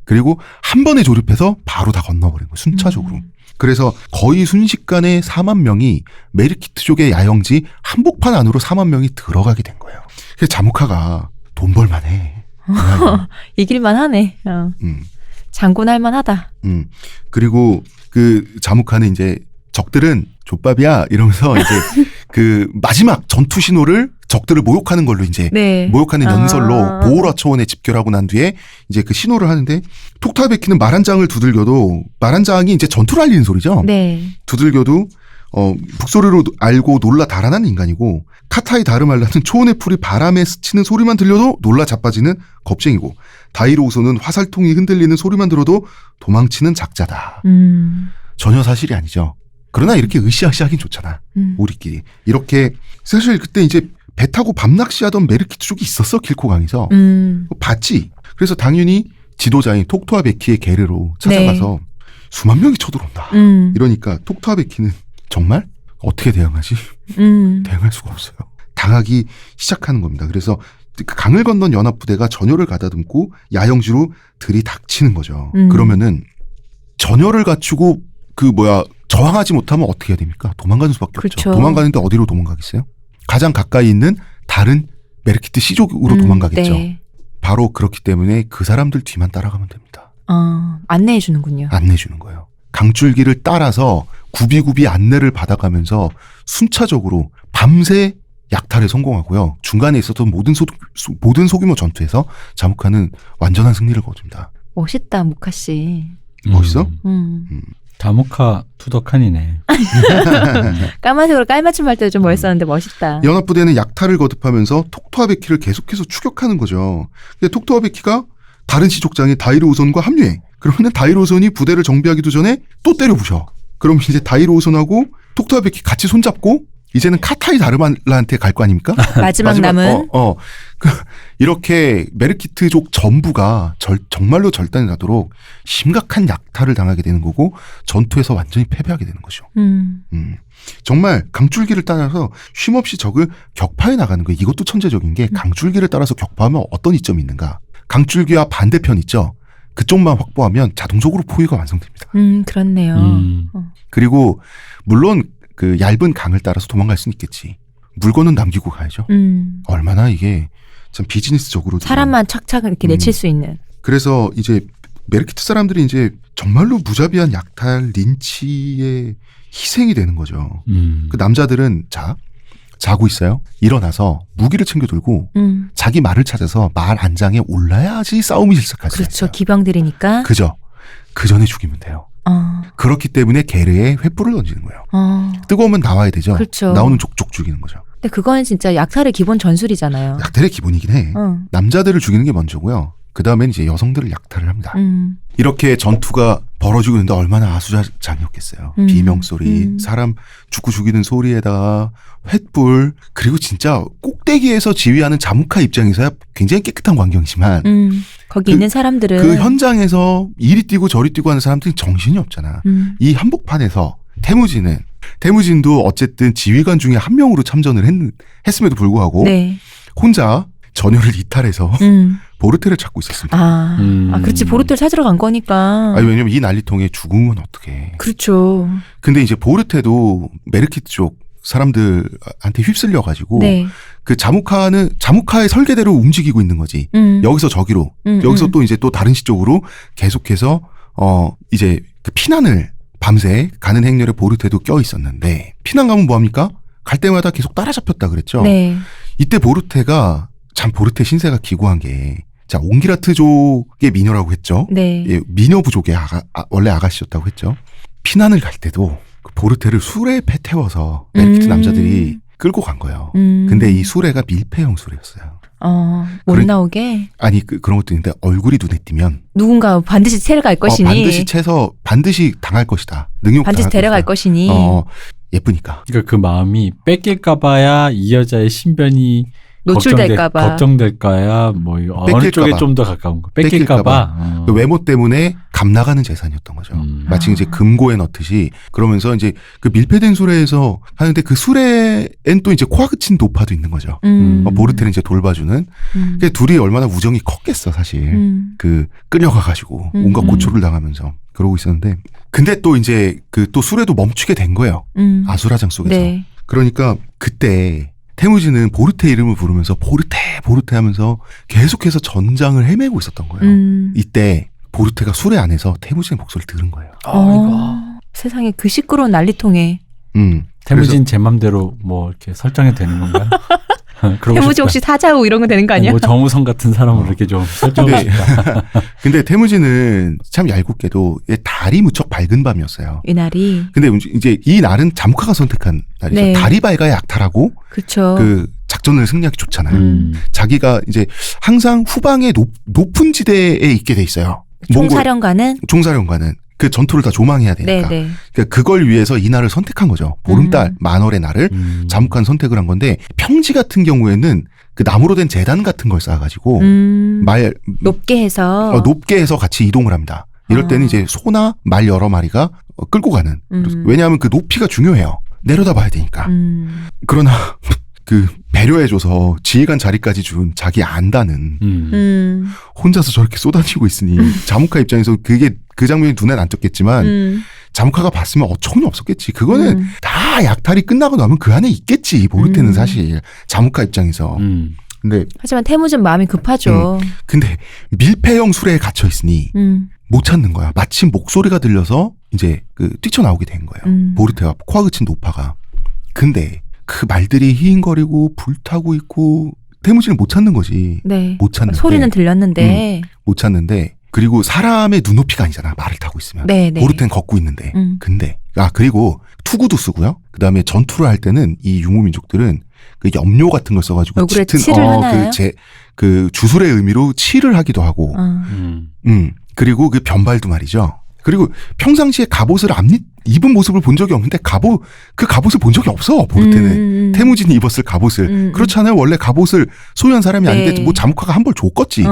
그리고 한 번에 조립해서 바로 다 건너버린 거예요. 순차적으로. 그래서 거의 순식간에 4만 명이 메르키트족의 야영지 한복판 안으로 4만 명이 들어가게 된 거예요. 그래서 자무카가 돈 벌만해. 이길만 하네. 장군할 만하다. 그리고 그 자무카는 이제 적들은 족밥이야 이러면서 이제 그 마지막 전투 신호를 적들을 모욕하는 걸로 이제 네. 모욕하는 연설로 보호라 초원에 집결하고 난 뒤에 이제 그 신호를 하는데 톡타베키는 말 한 장을 두들겨도 말 한 장이 이제 전투를 알리는 소리죠. 네. 두들겨도 북소리로 알고 놀라 달아나는 인간이고 카타이 다르말라는 초원의 풀이 바람에 스치는 소리만 들려도 놀라 자빠지는 겁쟁이고 다이로우소는 화살통이 흔들리는 소리만 들어도 도망치는 작자다. 전혀 사실이 아니죠. 그러나 이렇게 으쌰으쌰하긴 좋잖아. 우리끼리. 이렇게 사실 그때 이제 배 타고 밤낚시하던 메르키트족이 있었어. 킬코강에서. 봤지. 그래서 당연히 지도자인 톡토아베키의 계례로 찾아가서 네. 수만 명이 쳐들어온다. 이러니까 톡토아베키는 정말 어떻게 대응하지? 대응할 수가 없어요. 당하기 시작하는 겁니다. 그래서 강을 건넌 연합부대가 전열을 가다듬고 야영지로 들이닥치는 거죠. 그러면은 전열을 갖추고 저항하지 못하면 어떻게 해야 됩니까? 도망가는 수밖에 그렇죠. 없죠. 도망가는데 어디로 도망가겠어요? 가장 가까이 있는 다른 메르키트 시족으로 도망가겠죠. 네. 바로 그렇기 때문에 그 사람들 뒤만 따라가면 됩니다. 안내해 주는군요. 안내해 주는 거예요. 강줄기를 따라서 굽이굽이 안내를 받아가면서 순차적으로 밤새 약탈에 성공하고요. 중간에 있었던 모든 소규모 전투에서 자무카는 완전한 승리를 거둡니다. 멋있다, 무카 씨. 멋있어? 자무카 투덕한이네. 까만색으로 깔맞춤 할 때 좀 멋있었는데 멋있다. 연합부대는 약탈을 거듭하면서 톡토아베키를 계속해서 추격하는 거죠. 근데 톡토아베키가 다른 시족장인 다이로우선과 합류해. 그러면 다이로우선이 부대를 정비하기도 전에 또 때려 부셔. 그럼 이제 다이로우선하고 톡토아베키 같이 손잡고 이제는 카타이 다르말라한테 갈 거 아닙니까? 마지막 남은. 이렇게 메르키트족 전부가 정말로 절단이 나도록 심각한 약탈을 당하게 되는 거고 전투에서 완전히 패배하게 되는 거죠. 정말 강줄기를 따라서 쉼없이 적을 격파해 나가는 거예요. 이것도 천재적인 게 강줄기를 따라서 격파하면 어떤 이점이 있는가. 강줄기와 반대편 있죠. 그쪽만 확보하면 자동적으로 포위가 완성됩니다. 그렇네요. 그리고 물론 그 얇은 강을 따라서 도망갈 수는 있겠지. 물건은 남기고 가야죠. 얼마나 이게 참 비즈니스적으로 사람만 착착 이렇게 내칠 수 있는. 그래서 이제 메르키트 사람들이 이제 정말로 무자비한 약탈, 린치의 희생이 되는 거죠. 그 남자들은 자고 있어요. 일어나서 무기를 챙겨 들고 자기 말을 찾아서 말 안장에 올라야지 싸움이 시작할 수 있어요. 그렇죠. 기병들이니까. 그죠. 그 전에 죽이면 돼요. 그렇기 때문에 게르에 횃불을 던지는 거예요. 뜨거우면 나와야 되죠. 그렇죠. 나오는 족족 죽이는 거죠. 근데 그건 진짜 약탈의 기본 전술이잖아요. 약탈의 기본이긴 해. 남자들을 죽이는 게 먼저고요. 그 다음엔 이제 여성들을 약탈을 합니다. 이렇게 전투가 벌어지고 있는데 얼마나 아수자장이었겠어요. 비명소리, 사람 죽이는 소리에다가 횃불, 그리고 진짜 꼭대기에서 지휘하는 자무카 입장에서야 굉장히 깨끗한 광경이지만 거기 있는 사람들은 그 현장에서 이리 뛰고 저리 뛰고 하는 사람들이 정신이 없잖아. 이 한복판에서 태무진도 어쨌든 지휘관 중에 한 명으로 참전을 했음에도 불구하고 네. 혼자 전열을 이탈해서 보르테를 찾고 있었습니다. 그렇지. 보르테를 찾으러 간 거니까. 아니, 왜냐면 이 난리통에 죽으면 어떡해. 그렇죠. 근데 이제 보르테도 메르키트 쪽 사람들한테 휩쓸려가지고 네. 그 자무카의 설계대로 움직이고 있는 거지. 여기서 저기로, 여기서 또 이제 또 다른 시 쪽으로 계속해서 이제 그 피난을 밤새 가는 행렬에 보르테도 껴 있었는데 피난 가면 뭐합니까? 갈 때마다 계속 따라잡혔다 그랬죠. 네. 이때 보르테가 참 보르테 신세가 기구한 게 옹기라트족의 미녀라고 했죠. 네. 예, 미녀 부족의 원래 아가씨였다고 했죠. 피난을 갈 때도 그 보르테를 수레에 태워서 메르키트 남자들이 끌고 간 거예요. 근데 이 수레가 밀폐형 수레였어요. 못 나오게? 아니, 그런 것도 있는데 얼굴이 눈에 띄면 누군가 반드시 데려갈 것이니. 반드시 채서 반드시 당할 것이다. 반드시 데려갈 것이니. 예쁘니까. 그러니까 그 마음이 뺏길까봐야 이 여자의 신변이 노출될까봐. 걱정될까야 뭐 어느 쪽에 좀 더 가까운 거. 뺏길까봐. 그 외모 때문에 감 나가는 재산이었던 거죠. 마치 이제 금고에 넣듯이. 그러면서 이제 그 밀폐된 수레에서 하는데 그 수레엔 또 이제 코아 그친 노파도 있는 거죠. 보르테는 이제 돌봐주는. 그 둘이 얼마나 우정이 컸겠어 사실. 그 끌려가가지고 온갖 고초를 당하면서 그러고 있었는데. 근데 또 이제 그 또 수레도 멈추게 된 거예요. 아수라장 속에서. 네. 그러니까 그때 태무진은 보르테 이름을 부르면서 보르테 하면서 계속해서 전장을 헤매고 있었던 거예요. 이때 보르테가 수레 안에서 태무진의 목소리를 들은 거예요. 세상에 그 시끄러운 난리통에. 태무진 제 맘대로 뭐 이렇게 설정이 되는 건가요? 태무진 혹시 사자우 이런 거 되는 거 아니야? 뭐 정우성 같은 사람을 이렇게 좀 설정하고 싶다. 근데 태무진은 참 얄궂게도 달이 무척 밝은 밤이었어요. 이 날이. 근데 이제 이 날은 자무카가 선택한 날이죠. 네. 달이 밝아야 약탈하고 그렇죠. 그 작전을 승리하기 좋잖아요. 자기가 이제 항상 후방의 높은 지대에 있게 돼 있어요. 총사령관은 그 전투를 다 조망해야 되니까. 네네. 그러니까 그걸 위해서 이 날을 선택한 거죠. 보름달 만월의 날을 자묵한 선택을 한 건데 평지 같은 경우에는 그 나무로 된 재단 같은 걸 쌓아가지고 높게 해서 같이 이동을 합니다. 이럴 때는 이제 소나 말 여러 마리가 끌고 가는. 왜냐하면 그 높이가 중요해요. 내려다 봐야 되니까. 그러나 그 배려해줘서 지휘관 자리까지 준 자기 안다는 혼자서 저렇게 쏟아지고 있으니 자무카 입장에서 그게 그 장면이 눈에 안 띄었겠지만 자무카가 봤으면 어처구니 없었겠지. 그거는 다 약탈이 끝나고 나면 그 안에 있겠지. 보르테는 사실 자무카 입장에서. 근데 하지만 태무진 마음이 급하죠. 근데 밀폐형 수레에 갇혀 있으니 못 찾는 거야. 마침 목소리가 들려서 이제 그 뛰쳐나오게 된 거예요. 보르테와 코아 그친 노파가. 근데 그 말들이 히잉거리고 불타고 있고 태무진을 못 찾는 거지. 네. 못 찾는데. 소리는 들렸는데. 못 찾는데 그리고 사람의 눈높이가 아니잖아. 말을 타고 있으면. 네, 네. 보르테는 걷고 있는데. 근데 그리고 투구도 쓰고요. 그다음에 전투를 할 때는 이 유무민족들은 그 염료 같은 걸 써가지고 얼굴에 칠을 하나요? 그 주술의 의미로 칠을 하기도 하고. 그리고 그 변발도 말이죠. 그리고 평상시에 갑옷을 안 입은 모습을 본 적이 없는데 그 갑옷을 본 적이 없어. 보르테는 태무진이 입었을 갑옷을 그렇잖아요. 원래 갑옷을 소유한 사람이 네. 아닌데 뭐 자무카가 한 벌 줬겠지.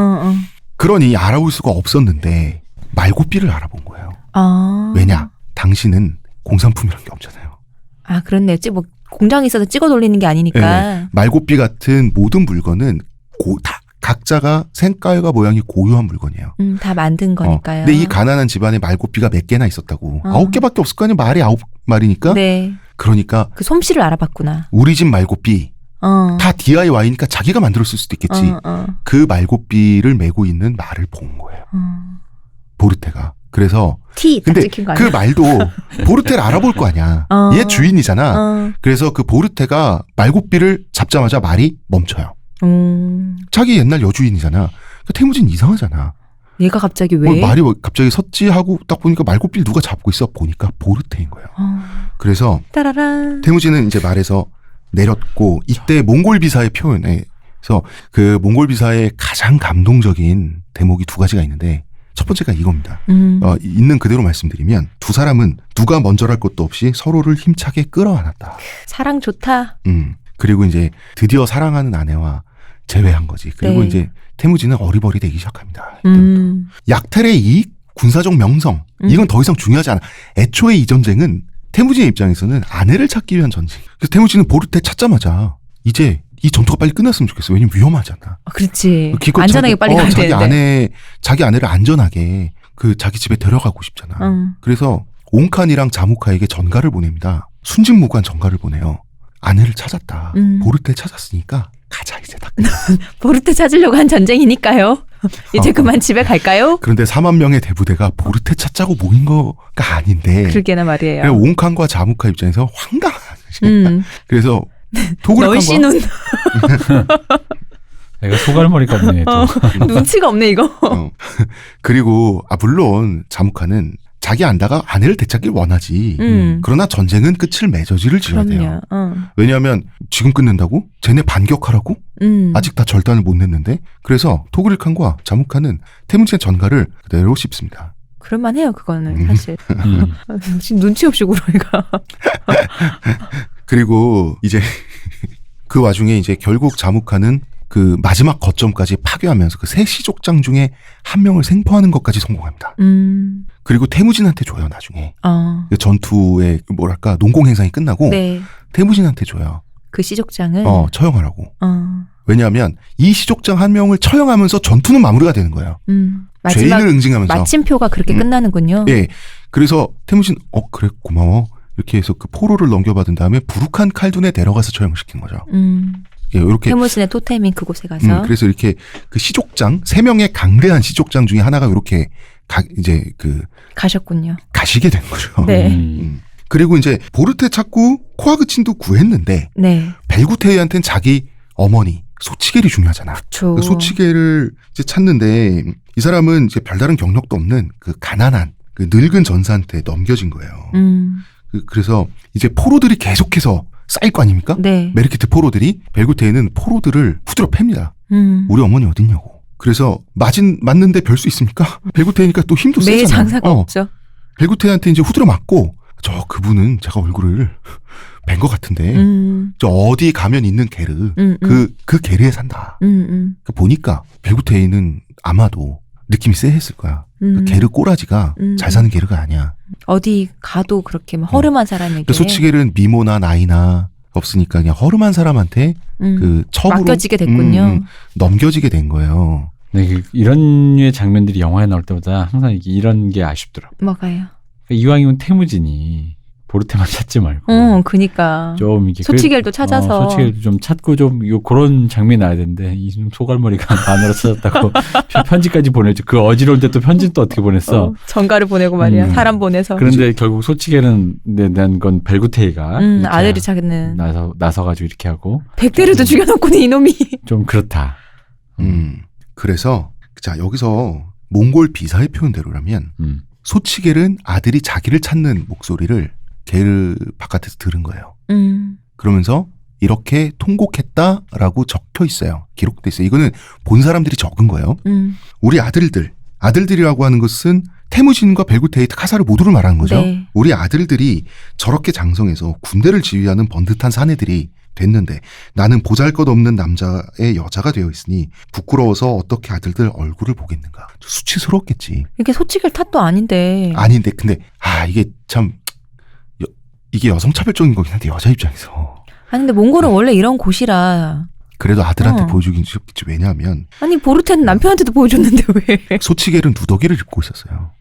그러니 알아볼 수가 없었는데 말고삐를 알아본 거예요. 왜냐? 당신은 공산품이란 게 없잖아요. 아, 그렇네. 뭐 공장에 있어서 찍어 돌리는 게 아니니까. 네. 말고삐 같은 모든 물건은 다 각자가 색깔과 모양이 고유한 물건이에요. 다 만든 거니까요. 근데 이 가난한 집안에 말고삐가 몇 개나 있었다고. 9개밖에 없을 거 아니에요. 말이 9마리니까. 네. 그러니까 그 솜씨를 알아봤구나. 우리 집 말고삐 다 DIY니까 자기가 만들었을 수도 있겠지. 그 말고삐를 메고 있는 말을 본 거예요. 보르테가. 그래서 근데 찍힌 거 그 아니야? 말도 보르테를 알아볼 거 아니야. 얘 주인이잖아. 그래서 그 보르테가 말고삐를 잡자마자 말이 멈춰요. 자기 옛날 여주인이잖아. 그러니까 태무진 이상하잖아. 얘가 갑자기 왜? 말이 갑자기 섰지 하고 딱 보니까 말고삐를 누가 잡고 있어. 보니까 보르테인 거예요. 그래서 따라란. 태무진은 이제 말에서 내렸고 이때 몽골 비사의 표현에서 그 몽골 비사의 가장 감동적인 대목이 두 가지가 있는데 첫 번째가 이겁니다. 있는 그대로 말씀드리면 두 사람은 누가 먼저랄 것도 없이 서로를 힘차게 끌어안았다. 사랑 좋다. 그리고 이제 드디어 사랑하는 아내와 재회한 거지. 그리고 네. 이제 태무진은 어리버리 되기 시작합니다. 약탈의 이익, 군사적 명성 이건 더 이상 중요하지 않아. 애초에 이 전쟁은 태무진의 입장에서는 아내를 찾기 위한 전쟁. 그래서 태무진은 보르테 찾자마자 이제 이 전투가 빨리 끝났으면 좋겠어. 왜냐면 위험하잖아. 그렇지. 기껏 안전하게 빨리 가야 되는데. 자기 아내를 안전하게 그 자기 집에 데려가고 싶잖아. 그래서 옹칸이랑 자무카에게 전가를 보냅니다. 순직무관 전가를 보내요. 아내를 찾았다. 보르테 찾았으니까 가자 이제 다. 보르테 찾으려고 한 전쟁이니까요. 이제 그만 집에 갈까요? 그런데 4만 명의 대부대가 보르테 찾자고 모인 거가 아닌데. 그러게나 말이에요. 옹칸과 자무카 입장에서 황당한 시간이야. 그래서 도굴칸과 널씨눈. 내가 소갈머리가 없네. 눈치가 없네 이거. 그리고 물론 자무카는 자기 안다가 아내를 되찾길 원하지. 그러나 전쟁은 끝을 맺어지를 지어야 돼요. 왜냐하면 지금 끝낸다고? 쟤네 반격하라고? 아직 다 절단을 못 냈는데. 그래서 토그릴칸과 자무카는 태문진의 전가를 그대로 씹습니다. 그럴만해요 그거는 사실. 지금 눈치 없이 굴어 이거. 그리고 이제 그 와중에 이제 결국 자무카는 그 마지막 거점까지 파괴하면서 그 세 시족장 중에 한 명을 생포하는 것까지 성공합니다. 그리고 태무진한테 줘요 나중에. 그 전투의 뭐랄까 농공 행상이 끝나고 네. 태무진한테 줘요. 그 시족장을 처형하라고. 왜냐하면 이 시족장 한 명을 처형하면서 전투는 마무리가 되는 거예요. 죄인을 응징하면서. 마침표가 그렇게 끝나는군요. 예. 그래서 태무진 그래 고마워. 이렇게 해서 그 포로를 넘겨받은 다음에 부룩한 칼둔에 데려가서 처형시킨 거죠. 예, 이렇게 태무진의 토템인 그곳에 가서. 그래서 이렇게 그 시족장 3명의 강대한 시족장 중에 하나가 이렇게 이제 가셨군요. 가시게 된 거죠. 네. 그리고 이제 보르테 찾고 코아그친도 구했는데 네. 벨구테이한테는 자기 어머니 소치겔이 중요하잖아. 그쵸. 그 소치겔을 이제 찾는데 이 사람은 이제 별다른 경력도 없는 그 가난한 그 늙은 전사한테 넘겨진 거예요. 그래서 이제 포로들이 계속해서 쌓일 거 아닙니까? 네. 메르키트 포로들이 벨구테이는 포로들을 후드려 팹니다. 우리 어머니 어딨냐고. 그래서 맞는데 별 수 있습니까? 벨구테이니까 또 힘도 세잖아요. 매일 장사가 없죠. 벨구테이한테 이제 후드려 맞고 그분은 제가 얼굴을 뵌 것 같은데 저 어디 가면 있는 게르 그 게르에 산다. 보니까 벨구테이는 아마도 느낌이 쎄했을 거야. 그 게르 꼬라지가 잘 사는 게르가 아니야. 어디 가도 그렇게 허름한 사람에게. 소치겔은 미모나 나이나 없으니까 그냥 허름한 사람한테 그 첩으로 맡겨지게 됐군요. 넘겨지게 된 거예요. 네, 이런 류의 장면들이 영화에 나올 때마다 항상 이런 게 아쉽더라고요. 뭐가요? 이왕이면 태무진이 보르테만 찾지 말고. 그니까. 좀 이게 소치겔도 찾아서. 소치겔도 좀 찾고 좀 그런 장면이 나야 되는데 이 소갈머리가 반으로 찾았다고 편지까지 보내죠. 그 어지러울 때 또 편지는 또 어떻게 보냈어? 전가를 보내고 말이야. 사람 보내서. 그런데 결국 소치겔은 난 건 벨구테이가 아들이 자기는 나서가지고 이렇게 하고 백대를 죽여놓고는 이놈이. 좀 그렇다. 그래서 자 여기서 몽골 비사의 표현대로라면 소치겔은 아들이 자기를 찾는 목소리를 게르 바깥에서 들은 거예요. 그러면서 이렇게 통곡했다라고 적혀 있어요. 기록돼 있어요. 이거는 본 사람들이 적은 거예요. 우리 아들들이라고 하는 것은 태무진과 벨구테이트 카사르 모두를 말하는 거죠. 네. 우리 아들들이 저렇게 장성해서 군대를 지휘하는 번듯한 사내들이 됐는데 나는 보잘것없는 남자의 여자가 되어 있으니 부끄러워서 어떻게 아들들 얼굴을 보겠는가. 수치스러웠겠지. 이게 소치겔 탓도 아닌데. 아닌데 근데 이게 참 이게 여성차별적인 거긴 한데 여자 입장에서. 아니 근데 몽골은 원래 이런 곳이라. 그래도 아들한테 보여주긴 싫겠지. 왜냐하면 아니 보르테는 남편한테도 보여줬는데 왜. 소치겔은 누더기를 입고 있었어요.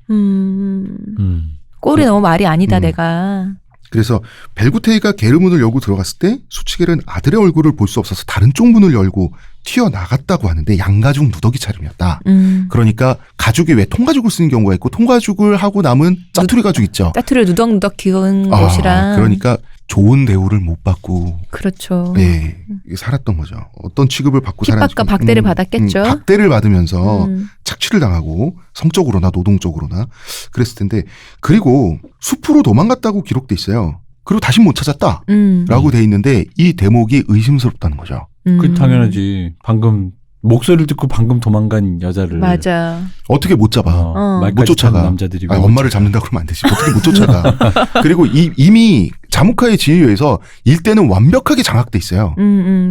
꼴이 너무 말이 아니다 내가. 그래서 벨구테이가 게르문을 열고 들어갔을 때 소치겔은 아들의 얼굴을 볼 수 없어서 다른 쪽 문을 열고 튀어나갔다고 하는데 양가죽 누더기 차림이었다. 그러니까 가죽이 왜 통가죽을 쓰는 경우가 있고 통가죽을 하고 남은 짜투리 가죽 있죠. 짜투리를 누덕누덕 기운 곳이라. 그러니까 좋은 대우를 못 받고. 그렇죠. 네, 살았던 거죠. 어떤 취급을 받고 살았는지. 핍박과 박대를 받았겠죠. 박대를 받으면서 착취를 당하고 성적으로나 노동적으로나 그랬을 텐데 그리고 숲으로 도망갔다고 기록돼 있어요. 그리고 다시 못 찾았다라고 돼 있는데 이 대목이 의심스럽다는 거죠. 그 당연하지. 방금 목소리를 듣고 방금 도망간 여자를 맞아. 어떻게 못 잡아? 못 쫓아가. 남자들이 엄마를 잡는다 그러면 안 되지. 어떻게 못 쫓아가? 그리고 이미 자무카의 지휘에서 일대는 완벽하게 장악돼 있어요.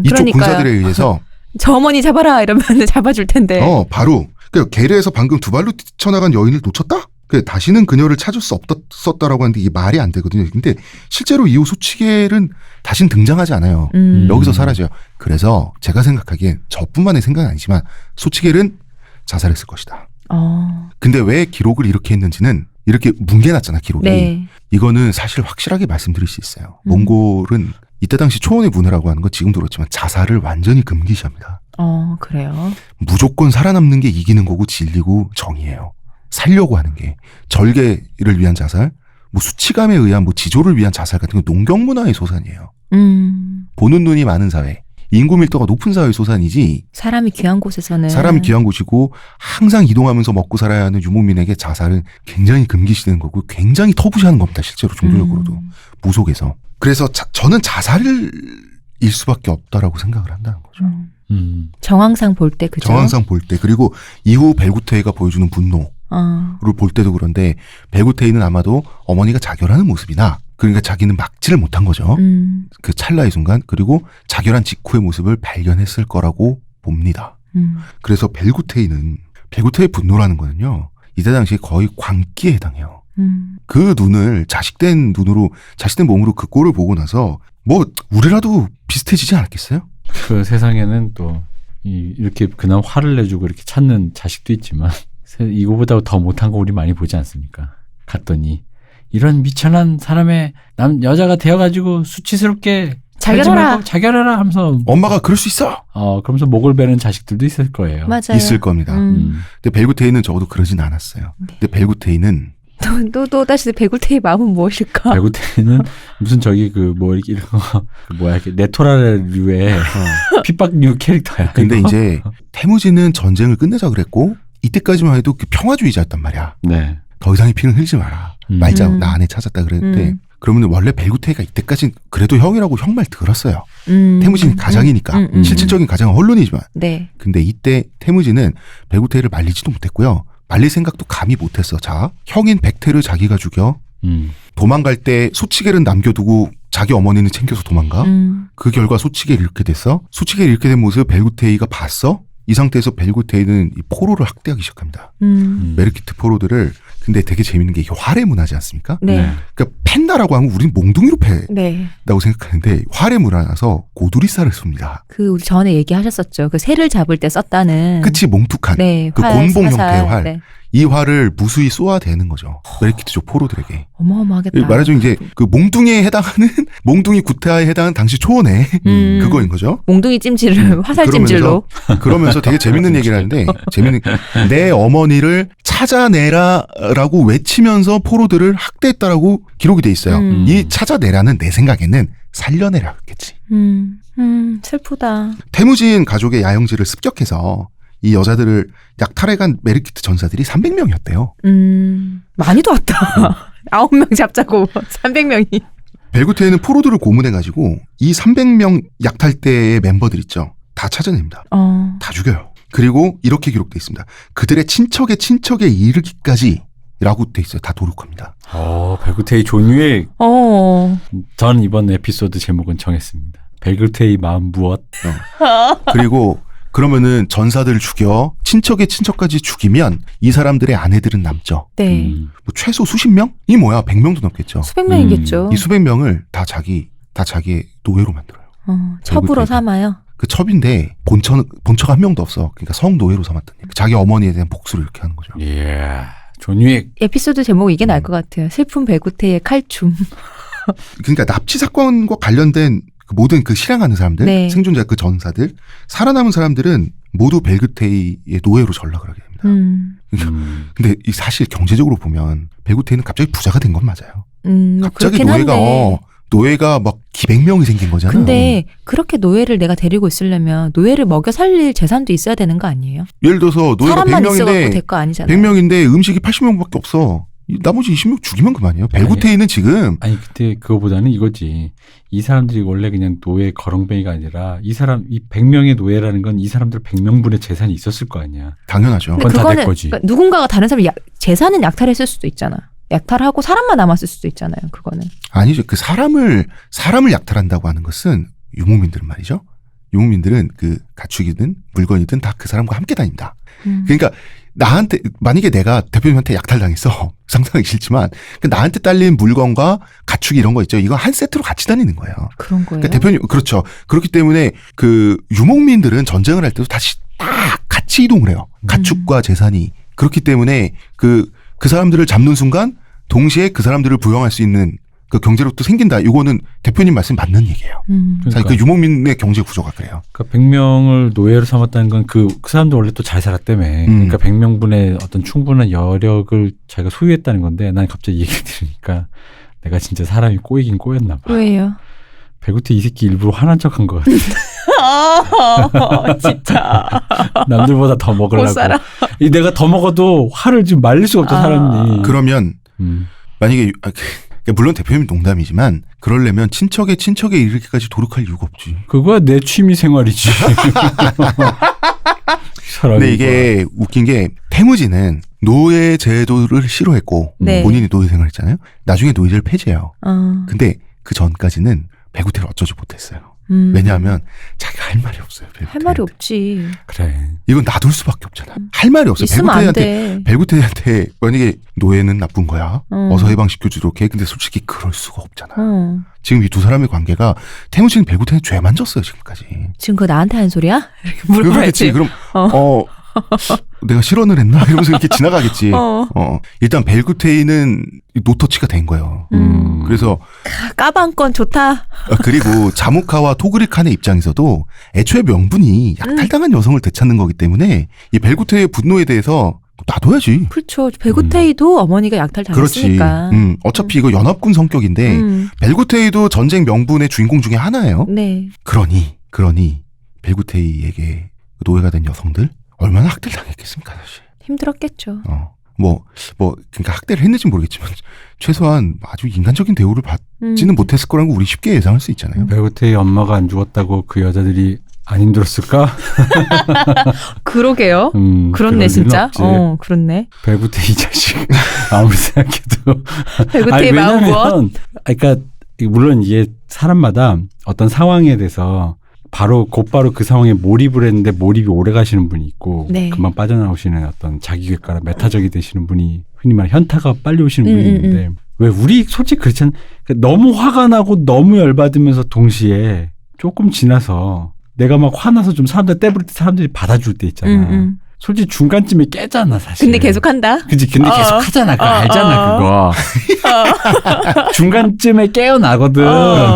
이쪽 그러니까요. 군사들에 의해서 저 어머니 잡아라 이러면 잡아줄 텐데. 바로 게르에서 방금 두 발로 뛰쳐나간 여인을 놓쳤다? 다시는 그녀를 찾을 수 없었다라고 하는데 이게 말이 안 되거든요. 근데 실제로 이후 소치겔은 다시는 등장하지 않아요. 여기서 사라져요. 그래서 제가 생각하기엔 저뿐만의 생각은 아니지만 소치겔은 자살했을 것이다. 근데 왜 기록을 이렇게 했는지는 이렇게 뭉개놨잖아 기록이. 네. 이거는 사실 확실하게 말씀드릴 수 있어요. 몽골은 이때 당시 초원의 문화라고 하는 건 지금도 그렇지만 자살을 완전히 금기시합니다. 그래요? 무조건 살아남는 게 이기는 거고 진리고 정의예요. 살려고 하는 게 절개를 위한 자살, 수치감에 의한 지조를 위한 자살 같은 건 농경 문화의 소산이에요. 보는 눈이 많은 사회, 인구 밀도가 높은 사회의 소산이지. 사람이 귀한 곳에서는. 사람이 귀한 곳이고 항상 이동하면서 먹고 살아야 하는 유목민에게 자살은 굉장히 금기시되는 거고 굉장히 터부시하는 겁니다. 실제로 종교적으로도 무속에서. 그래서 저는 자살일 수밖에 없다라고 생각을 한다는 거죠. 정황상 볼 때 그죠? 정황상 볼 때 그리고 이후 벨구테이가 보여주는 분노. 를 볼 때도 그런데 벨구테이는 아마도 어머니가 자결하는 모습이나 그러니까 자기는 막지를 못한 거죠. 그 찰나의 순간 그리고 자결한 직후의 모습을 발견했을 거라고 봅니다. 그래서 벨구테이의 분노라는 거는요. 이때 당시에 거의 광기에 해당해요. 그 눈을 자식된 몸으로 그 꼴을 보고 나서 우리라도 비슷해지지 않았겠어요? 그 세상에는 또 이렇게 그나마 화를 내주고 이렇게 찾는 자식도 있지만 이거보다 더 못한 거 우리 많이 보지 않습니까? 갔더니 이런 미천한 사람의 여자가 되어가지고 수치스럽게 자결하라 하면서 엄마가 그럴 수 있어. 그러면서 목을 베는 자식들도 있을 거예요. 맞아요. 있을 겁니다. 근데 벨구테이는 적어도 그러진 않았어요. 근데 벨구테이는 또 다시 벨구테이 마음은 무엇일까? 벨구테이는 무슨 이렇게 네토라류의 핍박류 캐릭터야. 근데 이제 태무진은 전쟁을 끝내자 그랬고 이때까지만 해도 평화주의자였단 말이야. 네. 더 이상의 피는 흘리지 마라. 말자 나 아내 찾았다 그랬는데 그러면 원래 벨구테이가 이때까지 그래도 형이라고 형 말 들었어요. 태무진이 가장이니까 실질적인 가장은 혼론이지만. 네. 근데 이때 태무진은 벨구테이를 말리지도 못했고요. 말릴 생각도 감히 못했어. 자, 형인 백태를 자기가 죽여. 도망갈 때 소치겔은 남겨두고 자기 어머니는 챙겨서 도망가. 그 결과 소치겔이 이렇게 됐어. 소치겔이 이렇게 된 모습을 벨구테이가 봤어. 이 상태에서 벨구테이는 이 포로를 학대하기 시작합니다. 메르키트 포로들을. 근데 되게 재밌는 게 이게 활의 문화지 않습니까? 네. 그러니까 팬다라고 하면 우리는 몽둥이로 패다고 네. 생각하는데 활의 문화라서 고두리살을 씁니다. 우리 전에 얘기하셨었죠. 그 새를 잡을 때 썼다는. 그치 몽툭한. 네. 그 곤봉 형태의 활. 네. 이 화를 무수히 쏘아대는 거죠. 메리키트족 포로들에게. 어마어마하겠다. 말하자면 이제 그 몽둥이에 해당하는 몽둥이 구타에 해당하는 당시 초원의 그거인 거죠. 몽둥이 찜질을 화살 찜질로. 그러면서 되게 재밌는 얘기를 하는데 내 어머니를 찾아내라라고 외치면서 포로들을 학대했다라고 기록이 돼 있어요. 이 찾아내라는 내 생각에는 살려내라겠지. 슬프다. 태무진 가족의 야영지를 습격해서 이 여자들을 약탈해간 메리키트 전사들이 300명이었대요. 많이도 왔다. 9명 잡자고 300명이. 벨구테에는 포로들을 고문해가지고 이 300명 약탈대의 멤버들 있죠. 다 찾아냅니다. 다 죽여요. 그리고 이렇게 기록돼 있습니다. 그들의 친척에 이르기까지 라고 돼 있어요. 다 도륙합니다. 벨구테이 존윅. 전 이번 에피소드 제목은 정했습니다. 벨구테이 마음 무엇? 그리고 그러면은 전사들을 죽여 친척까지 죽이면 이 사람들의 아내들은 남죠. 네. 뭐 최소 수십 명? 이 뭐야 100명도 넘겠죠. 수백 명이겠죠. 이 수백 명을 다 자기의 노예로 만들어요. 첩으로 삼아요. 그 첩인데 본처가 한 명도 없어. 그러니까 성노예로 삼았더니 자기 어머니에 대한 복수를 이렇게 하는 거죠. 예. 존윅. 에피소드 제목 이게 나을 것 같아요. 슬픈 벨구테의 칼춤. 그러니까 납치 사건과 관련된 그 모든 그 실행하는 사람들, 네. 생존자 그 전사들, 살아남은 사람들은 모두 벨구테이의 노예로 전락을 하게 됩니다. 근데 이 사실 경제적으로 보면 벨구테이는 갑자기 부자가 된 건 맞아요. 갑자기 노예가 막 기백 명이 생긴 거잖아요. 근데 그렇게 노예를 내가 데리고 있으려면 노예를 먹여 살릴 재산도 있어야 되는 거 아니에요? 예를 들어서 노예가 사람만 있어갖고 될 100명인데 거 아니잖아요. 100명인데 음식이 80명밖에 없어. 나머지 20명 죽이면 그만이에요. 벨구테이는 지금 아니 그때 그거보다는 이거지. 이 사람들이 원래 그냥 노예 거렁뱅이가 아니라 이 100명의 노예라는 건 이 사람들 100명분의 재산이 있었을 거 아니야. 당연하죠. 근데 그건 다 내 그거는 거지. 그러니까 누군가가 다른 사람이 재산은 약탈했을 수도 있잖아. 약탈하고 사람만 남았을 수도 있잖아요. 그거는. 아니죠. 그 사람을 약탈한다고 하는 것은 유목민들은 말이죠. 유목민들은 그 가축이든 물건이든 다 그 사람과 함께 다닙니다. 그러니까 나한테 만약에 내가 대표님한테 약탈당했어. 상상하기 싫지만 나한테 딸린 물건과 가축 이런 거 있죠. 이거 한 세트로 같이 다니는 거예요. 그런 거예요. 그러니까 대표님 그렇죠. 그렇기 때문에 그 유목민들은 전쟁을 할 때도 다시 딱 같이 이동을 해요. 가축과 재산이. 그렇기 때문에 그 사람들을 잡는 순간 동시에 그 사람들을 부양할 수 있는 그 경제력도 생긴다. 이거는 대표님 말씀 맞는 얘기예요. 사실 그 유목민의 경제 구조가 그래요. 그러니까 100명을 노예로 삼았다는 건 그 사람도 원래 또 잘 살았다며. 그러니까 100명분의 어떤 충분한 여력을 자기가 소유했다는 건데 난 갑자기 얘기를 들으니까 내가 진짜 사람이 꼬이긴 꼬였나 봐. 왜요? 벨구테이 이 새끼 일부러 화난 척한 것 같아. 진짜. 남들보다 더 먹으려고. 못 살아. 내가 더 먹어도 화를 지금 말릴 수가 없죠, 사람이. 그러면 만약에 물론 대표님 농담이지만 그러려면 친척에 이르기까지 도륙할 이유가 없지. 그거야 내 취미 생활이지. 근데 이게 웃긴 게 태무지는 노예 제도를 싫어했고 네. 본인이 노예 생활했잖아요. 나중에 노예제를 폐지해요. 근데 그 전까지는 벨구테이를 어쩌지 못했어요. 왜냐하면 자기가 할 말이 없어요. 할 말이 없지. 그래. 이건 놔둘 수밖에 없잖아. 할 말이 없어요. 있으면 안 돼. 벨구테이한테 만약에 노예는 나쁜 거야. 어서 해방시켜주도록 해. 근데 솔직히 그럴 수가 없잖아. 지금 이 두 사람의 관계가 태무지는 벨구테이는 죄 만졌어요. 지금까지. 지금 그거 나한테 하는 소리야? 그렇겠지. 그럼 내가 실언을 했나? 이러면서 이렇게 지나가겠지. 일단 벨구테이는 노터치가 된 거예요. 그래서 까방권 좋다. 그리고 자무카와 토그리칸의 입장에서도 애초에 명분이 약탈당한 여성을 되찾는 거기 때문에 이 벨구테이의 분노에 대해서 놔둬야지. 그렇죠. 벨구테이도 어머니가 약탈 당했으니까. 그렇지. 어차피 이거 연합군 성격인데 벨구테이도 전쟁 명분의 주인공 중에 하나예요. 네. 그러니 벨구테이에게 노예가 된 여성들 얼마나 학대를 당했겠습니까, 사실. 힘들었겠죠. 그러니까 학대를 했는지 모르겠지만 최소한 아주 인간적인 대우를 받지는 못했을 거라는 거 우리 쉽게 예상할 수 있잖아요. 벨구테이 엄마가 안 죽었다고 그 여자들이 안 힘들었을까? 그러게요. 그렇네 진짜. 그렇네. 벨구테이 자식 아무리 생각해도. 벨구테이 마음 무엇? 그러니까 물론 이게 사람마다 어떤 상황에 대해서 곧바로 그 상황에 몰입을 했는데 몰입이 오래 가시는 분이 있고 네. 금방 빠져나오시는 어떤 자기 객관화 메타적이 되시는 분이 흔히 말해 현타가 빨리 오시는 분이 있는데 왜 우리 솔직히 그렇잖아. 너무 화가 나고 너무 열받으면서 동시에 조금 지나서 내가 막 화나서 좀 사람들 떼부릴 때 사람들이 받아줄 때 있잖아. 솔직히 중간쯤에 깨잖아 사실. 근데 계속 한다? 그치. 근데 계속 하잖아. 그거 알잖아 그거. 중간쯤에 깨어나거든.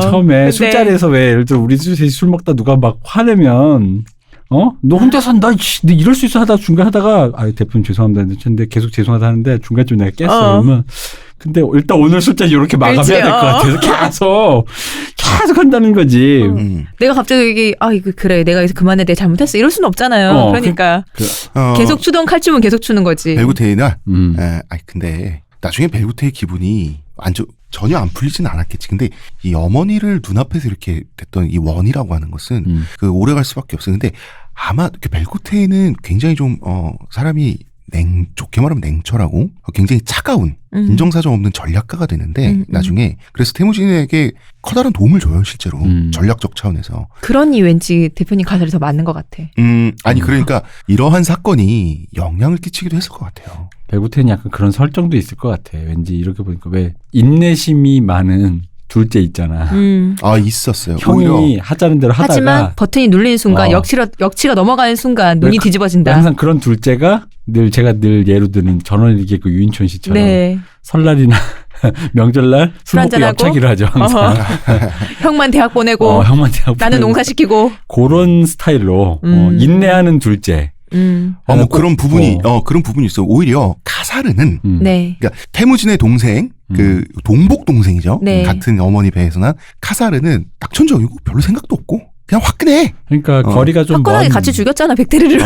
처음에 근데. 술자리에서 왜 예를 들어 우리 셋이 술 먹다 누가 막 화내면 너 혼자 산다. 너 이럴 수 있어 하다가 중간 하다가 대표님 죄송합니다. 근데 계속 죄송하다 하는데 중간쯤에 내가 깼어. 그러면 근데 일단 오늘 술자리 이렇게 마감해야 될 것 같아서 계속 한다는 거지. 내가 갑자기 이거 그래 내가 여기서 그만해 내가 잘못했어 이럴 수는 없잖아요. 그러니까 계속 추던 칼춤은 계속 추는 거지. 벨구테이는 근데 나중에 벨구테이 기분이 전혀 안 풀리진 않았겠지. 근데 이 어머니를 눈앞에서 이렇게 됐던 이 원이라고 하는 것은 그 오래 갈 수밖에 없어요. 근데 아마 벨구테이는 굉장히 좀 사람이 좋게 말하면 냉철하고 굉장히 차가운 인정사정 없는 전략가가 되는데 나중에 그래서 태무진에게 커다란 도움을 줘요 실제로 전략적 차원에서. 그러니 왠지 대표님 가설이 더 맞는 것 같아. 아니 그러니까 이러한 사건이 영향을 끼치기도 했을 것 같아요. 벨구테는 약간 그런 설정도 있을 것 같아. 왠지 이렇게 보니까 왜 인내심이 많은 둘째 있잖아. 있었어요. 형이 오히려. 하자는 대로 하다가 하지만 버튼이 눌리는 순간 역치가 넘어가는 순간 눈이 뒤집어진다. 항상 그런 둘째가 제가 늘 예로 드는 전원일기 그 유인촌 씨처럼 네. 설날이나 명절날 술 먹고 한잔하고? 엽차기를 하죠. 항상. 형만 대학 보내고 형만 대학 나는 보내고. 농사시키고. 그런 스타일로 인내하는 둘째. 뭐 그런 부분이 그런 부분이 있어. 오히려 카사르는 네. 그러니까 태무진의 동생 그 동복 동생이죠. 네. 같은 어머니 배에서 난 카사르는 낙천적이고 별로 생각도 없고 그냥 화끈해. 그러니까 거리가 좀 화끈하게 먼. 같이 죽였잖아 백테리를.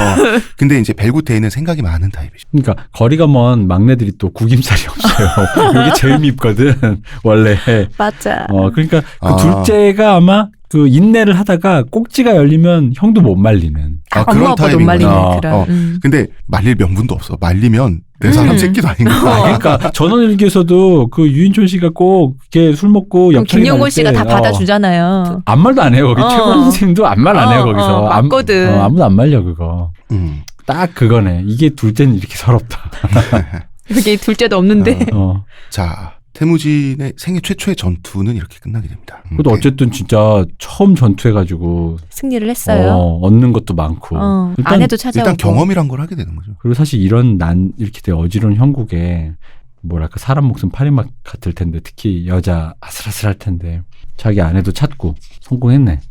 근데 이제 벨구테이는 생각이 많은 타입이죠. 그러니까 거리가 먼 막내들이 또 구김살이 없어요. 이게 제일 밉거든 원래. 맞아. 그러니까 그 둘째가 아마 그 인내를 하다가 꼭지가 열리면 형도 못 말리는. 엄마 그런 아빠도 못 말리는 타입이구나. 그런. 근데 말릴 명분도 없어. 말리면 내 사람 새끼도 아닌 거야. 그러니까 전원일기에서도 그 유인촌 씨가 꼭 이렇게 술 먹고 그럼 엽차기 김용곤 날 씨가 때, 다 받아주잖아요. 아무 말도 안 해요. 거기 최고원 선생님도 아무 말 안 해요. 거기서. 맞거든. 아무도 안 말려 그거. 딱 그거네. 이게 둘째는 이렇게 서럽다. 그게 둘째도 없는데. 자, 태무진의 생애 최초의 전투는 이렇게 끝나게 됩니다. 그래도 어쨌든 진짜 처음 전투해가지고 승리를 했어요. 얻는 것도 많고. 아내도 찾아오고. 일단 경험이란 걸 하게 되는 거죠. 그리고 사실 이런 이렇게 돼 어지러운 형국에 뭐랄까 사람 목숨 파리막 같을 텐데 특히 여자 아슬아슬할 텐데 자기 아내도 찾고 성공했네.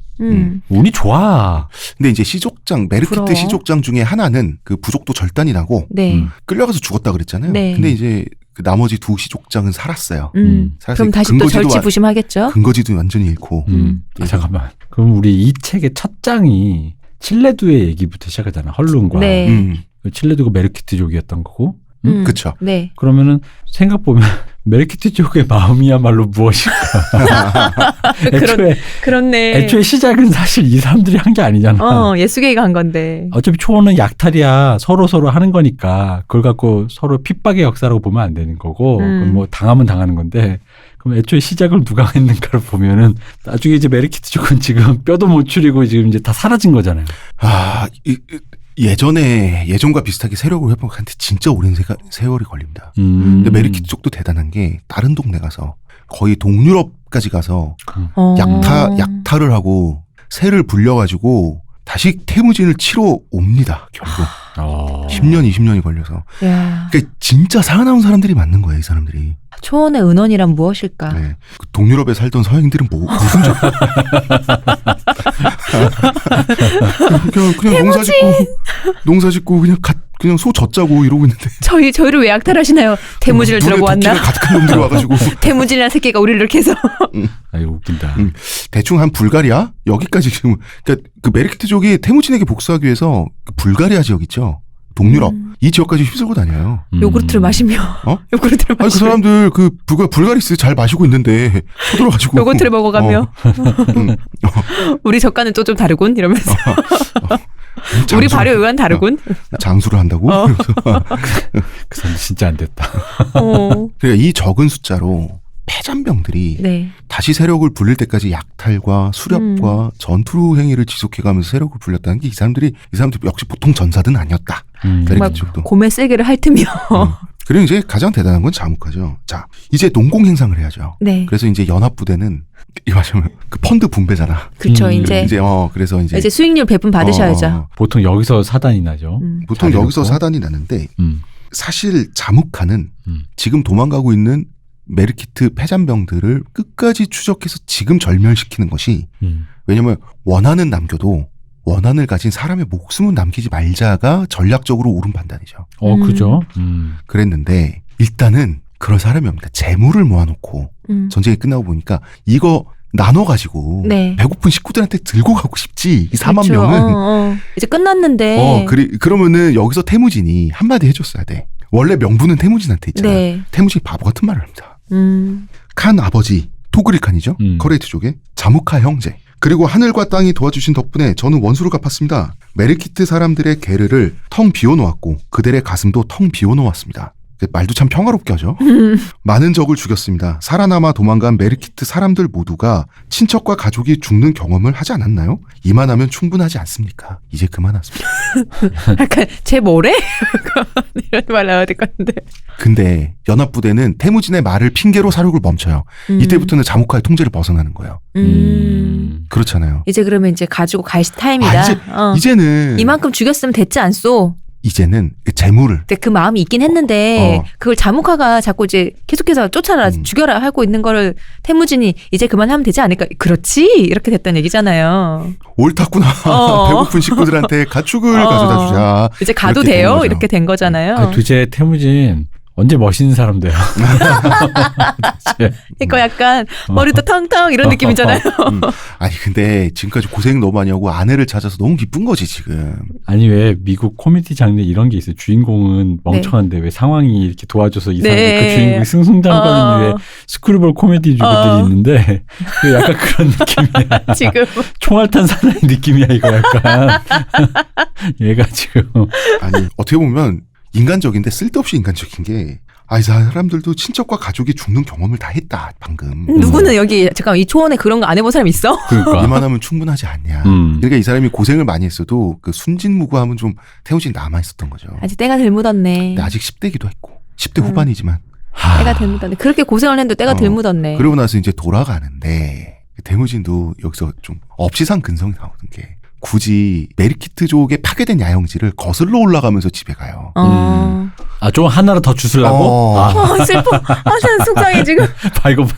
운이 좋아. 근데 이제 시족장 메르키트 부러워. 시족장 중에 하나는 그 부족도 절단이 나고 네. 끌려가서 죽었다 그랬잖아요. 네. 근데 이제 그 나머지 두 시족장은 살았어요. 살아서 그럼 다시 또 근거지도 절치부심하겠죠? 근거지도 완전히 잃고. 잠깐만. 그럼 우리 이 책의 첫 장이 칠레두의 얘기부터 시작하잖아. 헐룬과. 네. 칠레두가 메르키트족이었던 거고. 그렇죠. 네. 그러면은 생각보면 메르키트족의 마음이야말로 무엇일까? 그렇네. 애초에 시작은 사실 이 사람들이 한 게 아니잖아. 예수계가 한 건데. 어차피 초원은 약탈이야. 서로 하는 거니까 그걸 갖고 서로 핍박의 역사라고 보면 안 되는 거고 그럼 뭐 당하면 당하는 건데 그럼 애초에 시작을 누가 했는가를 보면은 나중에 이제 메르키트족은 지금 뼈도 못 추리고 지금 이제 다 사라진 거잖아요. 예전과 비슷하게 세력을 회복하는데 진짜 오랜 세월이 걸립니다. 근데 메르키트 쪽도 대단한 게 다른 동네 가서 거의 동유럽까지 가서 약탈을 하고 새를 불려가지고 다시 태무진을 치러 옵니다. 결국 10년, 20년이 걸려서. 그러니까 진짜 살아남은 사람들이 맞는 거예요, 이 사람들이. 초원의 은원이란 무엇일까? 네. 그 동유럽에 살던 서양인들은 무슨 그냥 농사 짓고 그냥 소 젖자고 이러고 있는데 저희를 왜 약탈하시나요? 태무진을 들고 왔나? 도끼가 가득한 놈들이 와가지고 태무진이라는 새끼가 우리를 이렇게 해서. 이거 웃긴다. 대충 한 불가리아 여기까지 지금 그러니까 그 메르키트족이 태무진에게 복수하기 위해서 그 불가리아 지역 있죠. 동유럽 이 지역까지 휩쓸고 다녀요. 요구르트를 마시며. 요구르트를 마시며. 그 사람들 그 불가리스 잘 마시고 있는데 쳐들어가지고 요거트를 먹어가며 우리 젓가는 또 좀 다르군 이러면서 우리 발효 의한 다르군. 장수를 한다고? 그 사람 진짜 안 됐다. 그러니까 이 적은 숫자로 패잔병들이 네. 다시 세력을 불릴 때까지 약탈과 수렵과 전투 행위를 지속해가면서 세력을 불렸다는 게 이 사람들 역시 보통 전사들은 아니었다. 정말 고매 세게를 핥으며. 그리고 이제 가장 대단한 건 자무카죠. 자, 이제 농공 행상을 해야죠. 네. 그래서 이제 연합부대는 이거 하시면 그 펀드 분배잖아. 그렇죠. 그래서 이제 수익률 배분 받으셔야죠. 보통 여기서 사단이 나죠. 보통 여기서 사단이 나는데 사실 자무카는 지금 도망가고 있는 메르키트 패잔병들을 끝까지 추적해서 지금 절멸시키는 것이 왜냐면 원한은 남겨도 원한을 가진 사람의 목숨은 남기지 말자가 전략적으로 옳은 판단이죠. 그죠. 그랬는데 일단은 그럴 사람이 없습니다. 재물을 모아놓고 전쟁이 끝나고 보니까 이거 나눠가지고 네. 배고픈 식구들한테 들고 가고 싶지. 이 4만 그렇죠. 명은. 이제 끝났는데. 그러면은 여기서 태무진이 한마디 해줬어야 돼. 원래 명분은 태무진한테 있잖아. 네. 태무진이 바보 같은 말을 합니다. 칸 아버지 토그리 칸이죠. 커레이트 쪽에 자무카 형제. 그리고 하늘과 땅이 도와주신 덕분에 저는 원수를 갚았습니다. 메르키트 사람들의 게르를 텅 비워놓았고 그들의 가슴도 텅 비워놓았습니다. 말도 참 평화롭게 하죠. 많은 적을 죽였습니다. 살아남아 도망간 메르키트 사람들 모두가 친척과 가족이 죽는 경험을 하지 않았나요? 이만하면 충분하지 않습니까? 이제 그만하십시오. 약간 쟤 뭐래? 이런 말 나와야 될 것 같은데. 근데 연합부대는 태무진의 말을 핑계로 사륙을 멈춰요. 이때부터는 자무카의 통제를 벗어나는 거예요. 그렇잖아요. 이제 그러면 이제 가지고 갈 타임이다. 이제는 이만큼 죽였으면 됐지 않소? 이제는 재물을. 근데 그 마음이 있긴 했는데 그걸 자무카가 자꾸 이제 계속해서 쫓아라 죽여라 하고 있는 거를 태무진이 이제 그만하면 되지 않을까? 그렇지 이렇게 됐다는 얘기잖아요. 옳다구나. 배고픈 식구들한테 가축을 가져다 주자. 이제 가도 돼요? 이렇게 된 거잖아요. 도대체 태무진 언제 멋있는 사람 돼요? 그러니까 약간 머리도 텅텅 이런 느낌이잖아요. 아니 근데 지금까지 고생 너무 많이 하고 아내를 찾아서 너무 기쁜 거지 지금. 아니 왜 미국 코미디 장르 이런 게 있어요. 주인공은 멍청한데 왜 상황이 이렇게 도와줘서 이상하게 그 주인공이 승승장구하는 왜 스크루볼 코미디주들이 있는데 약간 그런 느낌이야. 지금 총알탄 사나이 느낌이야 이거 약간. 얘가 지금 아니 어떻게 보면 인간적인데 쓸데없이 인간적인 게 이 사람들도 친척과 가족이 죽는 경험을 다 했다 방금. 누구는 여기 잠깐 이 초원에 그런 거 안 해본 사람 있어? 그러니까. 이만하면 충분하지 않냐. 그러니까 이 사람이 고생을 많이 했어도 그 순진무구함은 좀 태우진 남아 있었던 거죠. 아직 때가 덜 묻었네. 근데 아직 10대기도 했고 10대 후반이지만 때가 덜 묻었네. 그렇게 고생을 했는데 때가 덜 묻었네. 그러고 나서 이제 돌아가는데 태무진도 여기서 좀 없이상 근성이 나오는 게 굳이 메르키트족의 파괴된 야영지를 거슬러 올라가면서 집에 가요. 좀 하나를 더 주술라고? 슬퍼. 난 속상해 지금. 봐 이거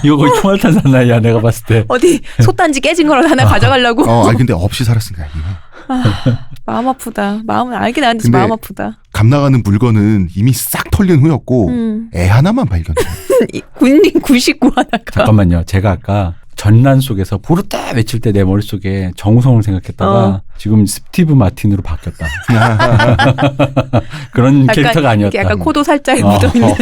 이거 거의 총알탄 사나이야 내가 봤을 때. 어디 솥단지 깨진 거라도 하나 가져가려고. 아니 근데 없이 살았으니까 이게. 마음 아프다. 마음은 알긴 아는데 마음 아프다. 감 나가는 물건은 이미 싹 털린 후였고 애 하나만 발견해. 군인 99 하나가. 잠깐만요. 제가 아까 전란 속에서 부르따 외칠 때 내 머릿속에 정우성을 생각했다가 지금 스티브 마틴으로 바뀌었다. 그런 캐릭터가 아니었다. 약간 코도 살짝 묻어있는.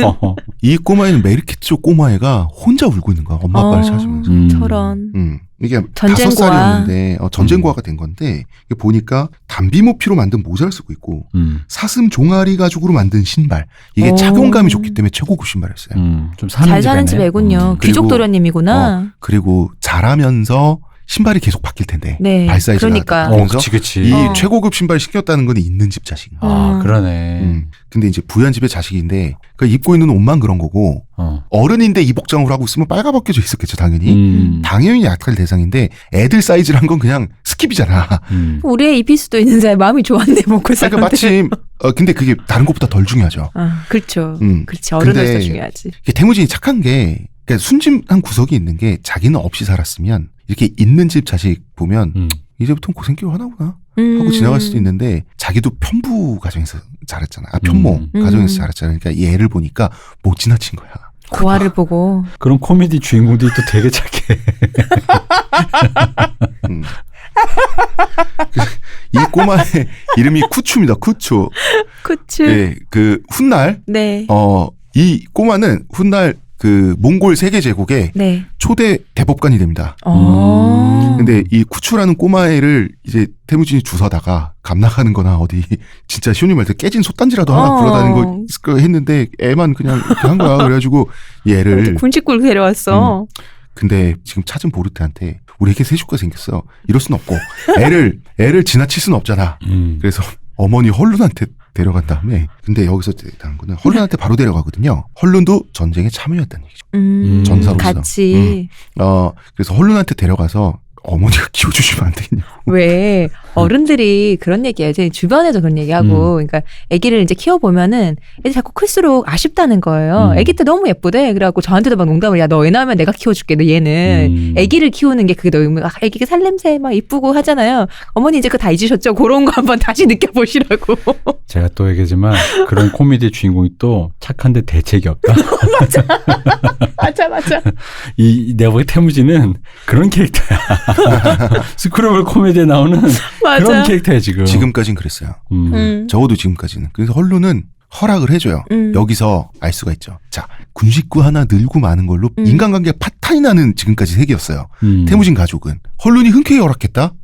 이 꼬마애는 메르키트족 꼬마애가 혼자 울고 있는 거야. 엄마 아빠를 찾으면서. 저런. 이게 5살이었는데 전쟁과가 된 건데 이게 보니까 담비모피로 만든 모자를 쓰고 있고 사슴 종아리 가죽으로 만든 신발. 이게 착용감이 좋기 때문에 최고급 신발이었어요. 좀 잘 사는 집 애군요. 귀족 도련님이구나. 그리고 자라면서 신발이 계속 바뀔 텐데 발 사이즈가 그러니까. 그치. 이 최고급 신발 신겼다는 건 있는 집 자식. 그러네. 근데 이제 부유한 집의 자식인데 그러니까 입고 있는 옷만 그런 거고 어른인데 이 복장으로 하고 있으면 빨가벗겨져 있었겠죠 당연히. 당연히 약탈 대상인데 애들 사이즈란 건 그냥 스킵이잖아. 우리 애 입힐 수도 있는 사람 마음이 좋았네 뭐 그 사람들. 그러니까 마침 근데 그게 다른 것보다 덜 중요하죠. 그렇죠. 그렇지 어른으로서 중요하지. 태무진이 착한 게 그러니까 순진한 구석이 있는 게 자기는 없이 살았으면 이렇게 있는 집 자식 보면 이제부터는 고생길 하나구나 하고 지나갈 수도 있는데 자기도 편부 가정에서 자랐잖아. 편모 가정에서 자랐잖아. 그러니까 이 애를 보니까 못 지나친 거야. 고아를 보고. 그런 코미디 주인공들이 또 되게 착해. 이 꼬마의 이름이 쿠추입니다. 쿠추. 쿠추. 네, 그 훗날. 네. 이 꼬마는 훗날 그 몽골 세계 제국의 네. 초대 대법관이 됩니다. 근데 이 쿠추라는 꼬마애를 이제 태무진이 주워다가 감나가는 거나 어디 진짜 시온이 말때 깨진 솥단지라도 하나 굴러다니는 거 있을 거 했는데 애만 그냥 이렇게 한 거야. 그래가지고 얘를 군식굴 데려왔어. 근데 지금 찾은 보르테한테 우리 애기 세주가 생겼어. 이럴 순 없고 애를 지나칠 순 없잖아. 그래서 어머니 헐룬한테 데려간 다음에 근데 여기서 대단한 거는 헐룬한테 바로 데려가거든요. 헐룬도 전쟁에 참여했다는 얘기죠. 전사로서. 같이. 그래서 헐룬한테 데려가서 어머니가 키워주시면 안 되겠냐고. 왜 어른들이 그런 얘기해요. 제 주변에도 그런 얘기하고, 그러니까 아기를 이제 키워보면은 애들 자꾸 클수록 아쉽다는 거예요. 아기 때 너무 예쁘대. 그래갖고 저한테도 막 농담을 야 너 애 낳으면 내가 키워줄게. 너 얘는 아기를 키우는 게 그게 너무 아기가 살냄새 막 이쁘고 하잖아요. 어머니 이제 그거 다 잊으셨죠? 그런 거 한번 다시 느껴보시라고. 제가 또 얘기하지만 그런 코미디 주인공이 또 착한데 대책이 없다. 맞아. 내가 보기엔 태무지는 그런 캐릭터야. 스크롤 코미디에 나오는 맞아. 그런 캐릭터야 지금. 지금까진 그랬어요. 적어도 지금까지는. 그래서 헐룬은 허락을 해줘요. 여기서 알 수가 있죠. 자, 군식구 하나 늘고 마는 걸로 인간관계가 파탄이 나는 지금까지 세계였어요. 태무진 가족은. 헐룬이 흔쾌히 허락했다.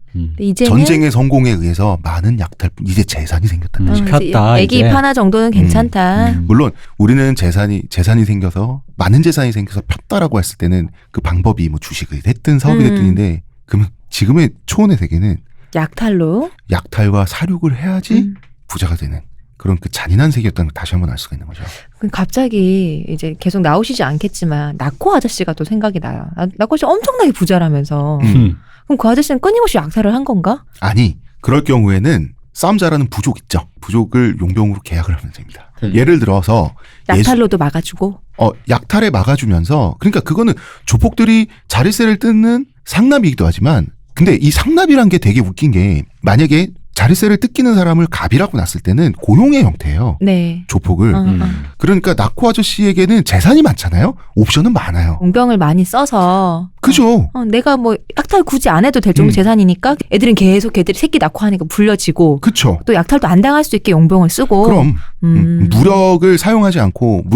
이제는 전쟁의 성공에 의해서 많은 약탈, 이제 재산이 생겼다는 거죠. 폈다, 애기 이제. 하나 정도는 괜찮다. 물론 우리는 재산이 생겨서 많은 재산이 생겨서 폈다라고 했을 때는 그 방법이 뭐 주식이 됐든 사업이 됐든인데 그러면 지금의 초원의 세계는 약탈로. 약탈과 사륙을 해야지 부자가 되는 그런 그 잔인한 세계였다는 걸 다시 한번 알 수가 있는 거죠. 갑자기 이제 계속 나오시지 않겠지만 나코 아저씨가 또 생각이 나요. 나코 아저씨 엄청나게 부자라면서. 그럼 그 아저씨는 끊임없이 약탈을 한 건가? 아니, 그럴 경우에는 싸움 잘하는 부족 있죠. 부족을 용병으로 계약을 하면 됩니다. 예를 들어서 약탈로도 막아주고. 약탈에 막아주면서 그러니까 그거는 조폭들이 자릿세를 뜯는 상납이기도 하지만 근데 이 상납이란 게 되게 웃긴 게 만약에 자릿세를 뜯기는 사람을 갑이라고 놨을 때는 고용의 형태예요. 네. 조폭을. 그러니까 나코 아저씨에게는 재산이 많잖아요. 옵션은 많아요. 용병을 많이 써서. 그죠. 내가 뭐 약탈 굳이 안 해도 될 정도 재산이니까 애들은 계속 걔들이 새끼 낳고 하니까 불려지고. 그쵸. 또 약탈도 안 당할 수 있게 용병을 쓰고. 그럼 무력을 사용하지 않고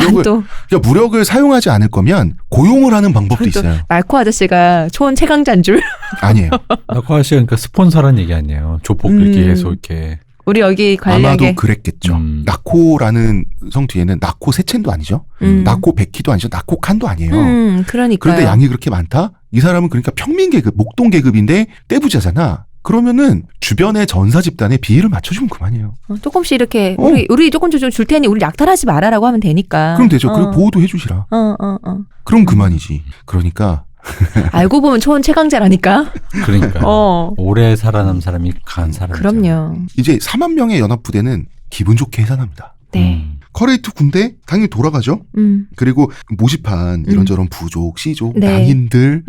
무력을 사용하지 않을 거면 고용을 하는 방법도 있어요. 말코 아저씨가 초원 최강자인 줄. 아니에요. 나코 아저씨가 그러니까 스폰서란 얘기 아니에요. 조폭들 계속 이렇게. 우리 여기 관리하게. 아마도 그랬겠죠. 나코라는 성 뒤에는 나코 세첸도 아니죠. 나코 베키도 아니죠. 나코 칸도 아니에요. 그러니까요. 그런데 양이 그렇게 많다? 이 사람은 그러니까 평민 계급, 목동 계급인데 떼부자잖아. 그러면은 주변의 전사 집단에 비위를 맞춰주면 그만이에요. 조금씩 이렇게 우리 조금 줄 테니 우리 약탈하지 말아라고 하면 되니까. 그럼 되죠. 그리고 보호도 해주시라. 그럼 그만이지. 그러니까 알고 보면 초원 최강자라니까. 그러니까 오래 살아남은 사람이 강한 사람이죠. 그럼요. 이제 4만 명의 연합부대는 기분 좋게 해산합니다. 네. 커레이트 군대 당연히 돌아가죠. 그리고 모집한 이런저런 부족, 씨족, 네. 낭인들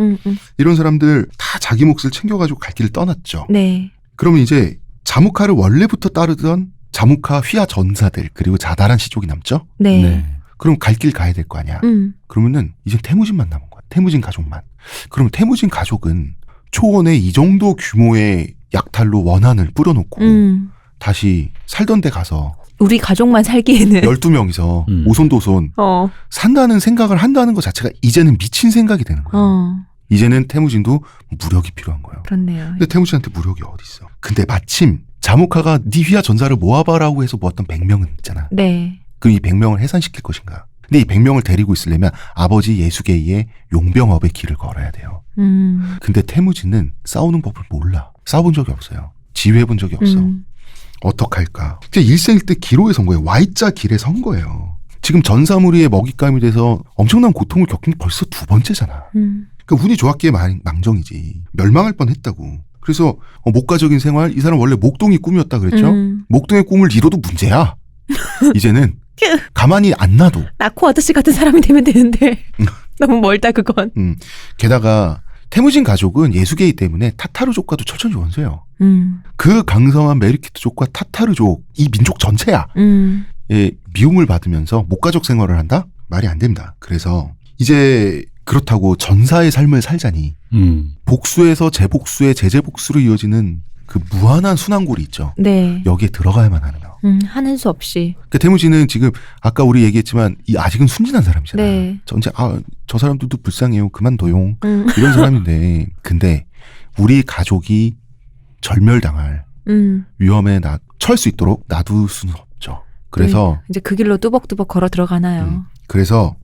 이런 사람들 다 자기 몫을 챙겨가지고 갈 길을 떠났죠. 네. 그러면 이제 자무카를 원래부터 따르던 자무카 휘하 전사들 그리고 자달한 씨족이 남죠. 네. 네. 그럼 갈 길 가야 될 거 아니야. 그러면은 이제 태무진만 남은 거야. 태무진 가족만. 그럼 태무진 가족은 초원에 이 정도 규모의 약탈로 원한을 뿌려놓고 다시 살던 데 가서 우리 가족만 살기에는 12명이서 오손도손 산다는 생각을 한다는 것 자체가 이제는 미친 생각이 되는 거예요. 이제는 태무진도 무력이 필요한 거예요. 그렇네요. 근데 태무진한테 무력이 어디 있어? 근데 마침 자무카가 니휘하 전사를 모아봐라고 해서 모았던 100명은 있잖아. 네. 그럼 이 100명을 해산시킬 것인가? 근데 이 100명을 데리고 있으려면 아버지 예수게이의 용병업의 길을 걸어야 돼요. 근데 태무진은 싸우는 법을 몰라. 싸워본 적이 없어요. 지휘해본 적이 없어. 어떡할까? 일생일대 기로에 선 거예요. Y자 길에 선 거예요. 지금 전사무리의 먹잇감이 돼서 엄청난 고통을 겪은 게 벌써 2번째잖아. 그러니까 운이 좋았기에 망정이지. 멸망할 뻔했다고. 그래서 목가적인 생활, 이 사람 원래 목동이 꿈이었다 그랬죠? 목동의 꿈을 이뤄도 문제야. 이제는 가만히 안 놔도. 나코 아저씨 같은 사람이 되면 되는데 너무 멀다 그건. 게다가 태무진 가족은 예수게이 때문에 타타르족과도 철천지 원수예요. 그 강성한 메리키트족과 타타르족 이 민족 전체야. 미움을 받으면서 목가족 생활을 한다? 말이 안 됩니다. 그래서 이제 그렇다고 전사의 삶을 살자니 복수에서 재복수에 재재복수로 이어지는 그 무한한 순환골이 있죠. 네. 여기에 들어가야만 하는 거. 하는 수 없이. 그러니까 태무진은 지금 아까 우리 얘기했지만 아직은 순진한 사람이잖아요. 네. 전체 저 사람들도 불쌍해요. 그만둬용. 이런 사람인데 근데 우리 가족이 절멸당할 위험에 처할 수 있도록 놔둘 수는 없죠. 그래서 이제 그 길로 뚜벅뚜벅 걸어 들어가나요. 그래서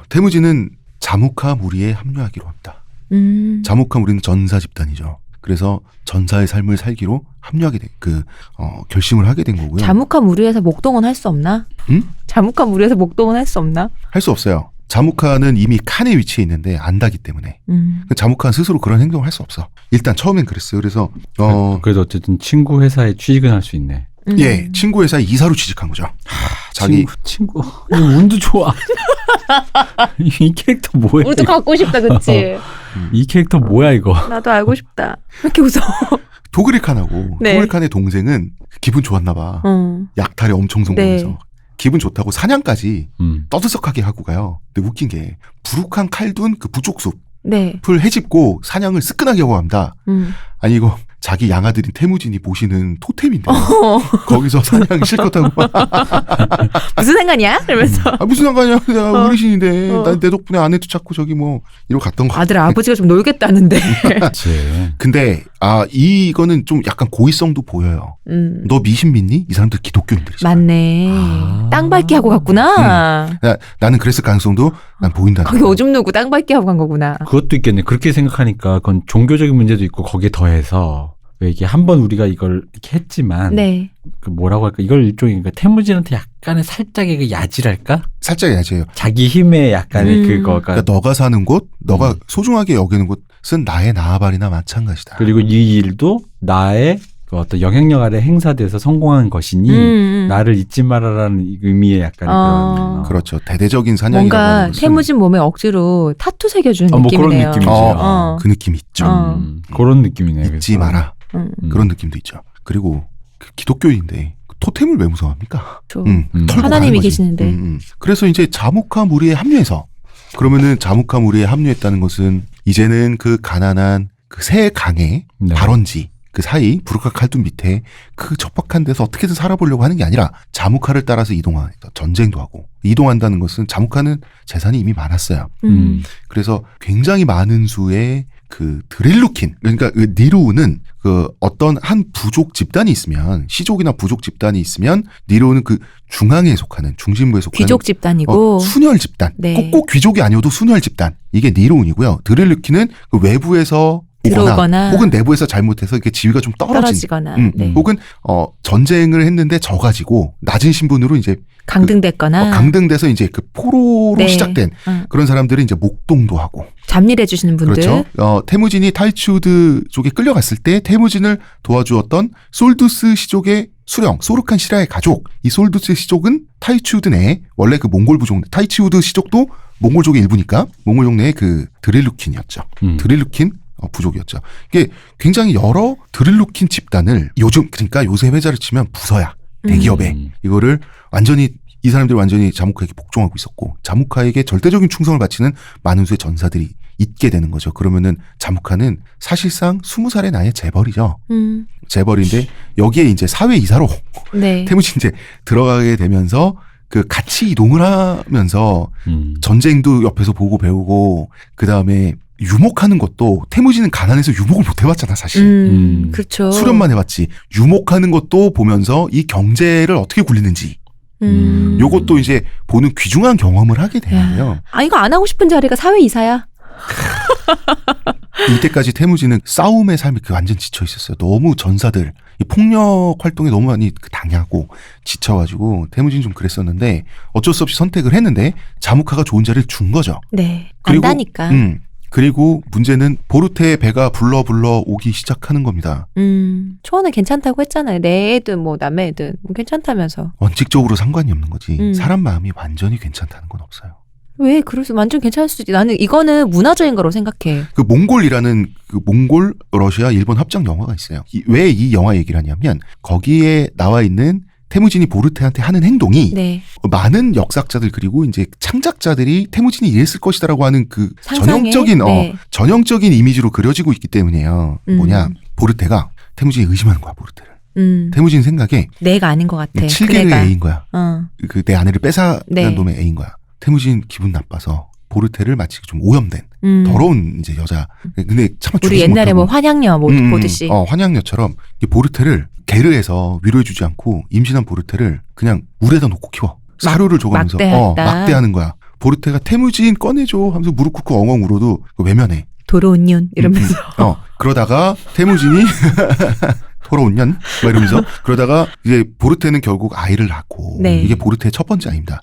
태무진은 자무카 무리에 합류하기로 합니다. 자무카 무리는 전사 집단이죠. 그래서 전사의 삶을 살기로 합류하게 결심을 하게 된 거고요. 자무카 무리에서 목동은 할 수 없나? 자무카 무리에서 목동은 할 수 없나? 할 수 없어요. 자무카는 이미 칸에 위치해 있는데 안다기 때문에. 자무카는 스스로 그런 행동을 할 수 없어. 일단 처음엔 그랬어요. 그래서 그래도 어쨌든 친구 회사에 취직은 할 수 있네. 예, 친구 회사에 이사로 취직한 거죠. 자기 친구 운도 좋아. 이 캐릭터 뭐야? 우도 갖고 싶다, 그치? 이 캐릭터 뭐야 이거? 나도 알고 싶다. 왜 이렇게 웃어? 도그릴칸하고 네. 도그릴칸의 동생은 기분 좋았나 봐. 약탈에 엄청 성공해서. 네. 기분 좋다고 사냥까지 떠들썩하게 하고 가요. 근데 웃긴 게 부룩한 칼둔 그 부족숲을 네. 헤집고 사냥을 쓰끈하게 하고 합니다. 아니 이거 자기 양아들인 태무진이 모시는 토템인데 거기서 사냥 실컷 하고 무슨 상관이야? 이러면서. 무슨 상관이야. 내가 어르신인데 난 내 덕분에 아내도 찾고 저기 뭐 이러고 갔던 거. 아들 아버지가 좀 놀겠다는데. 그렇지. 근데 이거는 좀 약간 고의성도 보여요. 너 미신 믿니? 이 사람들 기독교인들이잖아. 맞네. 땅 밟기 하고 갔구나. 나는 그랬을 가능성도 난 보인다. 거기 오줌 누고 땅 밟기 하고 간 거구나. 그것도 있겠네. 그렇게 생각하니까 그건 종교적인 문제도 있고 거기에 더해서 왜 이게 한번 우리가 이걸 이렇게 했지만 네. 그 뭐라고 할까 이걸 일종의 그러니까 태무진한테 약간의 살짝의 그 야지랄까? 살짝 야지예요. 자기 힘의 약간의 그거가 그러니까 너가 사는 곳, 너가 소중하게 여기는 곳은 나의 나아발이나 마찬가지다. 그리고 이 일도 나의 그 어떤 영향력 아래 행사돼서 성공한 것이니 나를 잊지 말아라는 의미의 약간의 그런 그렇죠. 대대적인 사냥이라고 뭔가 하는 것은 태무진 몸에 억지로 타투 새겨주는 뭐 느낌이네요. 그런 느낌이죠. 그 느낌 있죠. 그런 느낌이네요. 잊지 그래서. 마라. 그런 느낌도 있죠. 그리고 기독교인데 토템을 왜 무서워합니까? 털고 하나님이 가는 거지. 계시는데. 그래서 이제 자무카 무리에 합류해서 그러면은 자무카 무리에 합류했다는 것은 이제는 그 가난한 그 새 강의 네. 발원지 그 사이 부르카 칼둔 밑에 그 척박한 데서 어떻게든 살아보려고 하는 게 아니라 자무카를 따라서 이동하는 전쟁도 하고 이동한다는 것은 자무카는 재산이 이미 많았어요. 그래서 굉장히 많은 수의 그 드릴루킨 그러니까 그 니루는 그 어떤 한 부족 집단이 있으면 시족이나 부족 집단이 있으면 니루는 그 중앙에 속하는 중심부에 속하는 귀족 집단이고 순혈 집단 네. 꼭 귀족이 아니어도 순혈 집단 이게 니루운이고요. 드릴루킨은 그 외부에서 들어오거나 혹은 내부에서 잘못해서 이렇게 지위가 좀 떨어지거나 네. 혹은 전쟁을 했는데 져가지고 낮은 신분으로 이제 강등됐거나 강등돼서 이제 그 포로로 네. 시작된 그런 사람들이 이제 목동도 하고 잡일해 주시는 분들 그렇죠. 태무진이 타이치우드 쪽에 끌려갔을 때 태무진을 도와주었던 솔두스 시족의 수령 소르칸 시라의 가족 이 솔두스 시족은 타이치우드 내에 원래 그 몽골 부족 타이치우드 시족도 몽골족의 일부니까 몽골족 내의 그 드릴루킨이었죠. 드릴루킨 부족이었죠. 이게 굉장히 여러 드릴루킨 집단을 그러니까 요새 회자를 치면 부서야 대기업에 이거를 완전히 이 사람들이 완전히 자무카에게 복종하고 있었고 자무카에게 절대적인 충성을 바치는 많은 수의 전사들이 있게 되는 거죠. 그러면은 자무카는 사실상 20살의 나이의 재벌이죠. 재벌인데 여기에 이제 사회 이사로 네. 태무진 이제 들어가게 되면서 그 같이 이동을 하면서 전쟁도 옆에서 보고 배우고 그 다음에 유목하는 것도 태무진은 가난해서 유목을 못 해봤잖아 사실. 그렇죠. 수련만 해봤지. 유목하는 것도 보면서 이 경제를 어떻게 굴리는지 요것도 이제 보는 귀중한 경험을 하게 되는데요. 아 이거 안 하고 싶은 자리가 사회 이사야. 이때까지 태무진은 싸움의 삶에 완전 지쳐 있었어요. 너무 전사들 이 폭력 활동에 너무 많이 당하고 지쳐가지고 태무진 좀 그랬었는데 어쩔 수 없이 선택을 했는데 자무카가 좋은 자리를 준 거죠. 네. 그리고, 안다니까. 그리고 문제는 보르테의 배가 불러 오기 시작하는 겁니다. 초원은 괜찮다고 했잖아요. 내 애든 뭐 남의 애든 뭐 괜찮다면서. 원칙적으로 상관이 없는 거지. 사람 마음이 완전히 괜찮다는 건 없어요. 왜 그래서 완전 괜찮을 수도 있지. 나는 이거는 문화적인 거로 생각해. 그 몽골이라는 그 몽골, 러시아, 일본 합작 영화가 있어요. 왜 이 영화 얘기를 하냐면 거기에 나와 있는 태무진이 보르테한테 하는 행동이 네. 많은 역사학자들 그리고 이제 창작자들이 태무진이 이랬을 것이다라고 하는 그 상상해? 전형적인 이미지로 그려지고 있기 때문이에요. 뭐냐 보르테가 태무진이 의심하는 거야 보르테를. 태무진 생각에 내가 아닌 것 같아. 7개의 애인 거야. 그 내 아내를 뺏어간 네. 놈의 애인 거야. 태무진 기분 나빠서 보르테를 마치 좀 오염된 더러운 이제 여자. 근데 차마 우리 옛날에 뭐 환양녀 보듯이. 환양녀처럼 보르테를 게르에서 위로해주지 않고 임신한 보르테를 그냥 물에다 놓고 키워. 사료를 줘가면서 막대하는 거야. 보르테가 태무진 꺼내줘 하면서 무릎 꿇고 엉엉 울어도 외면해. 더러운 년 이러면서. 그러다가 태무진이 더러운 년 막 이러면서 그러다가 이제 보르테는 결국 아이를 낳고 네. 이게 보르테의 첫 번째 아이입니다.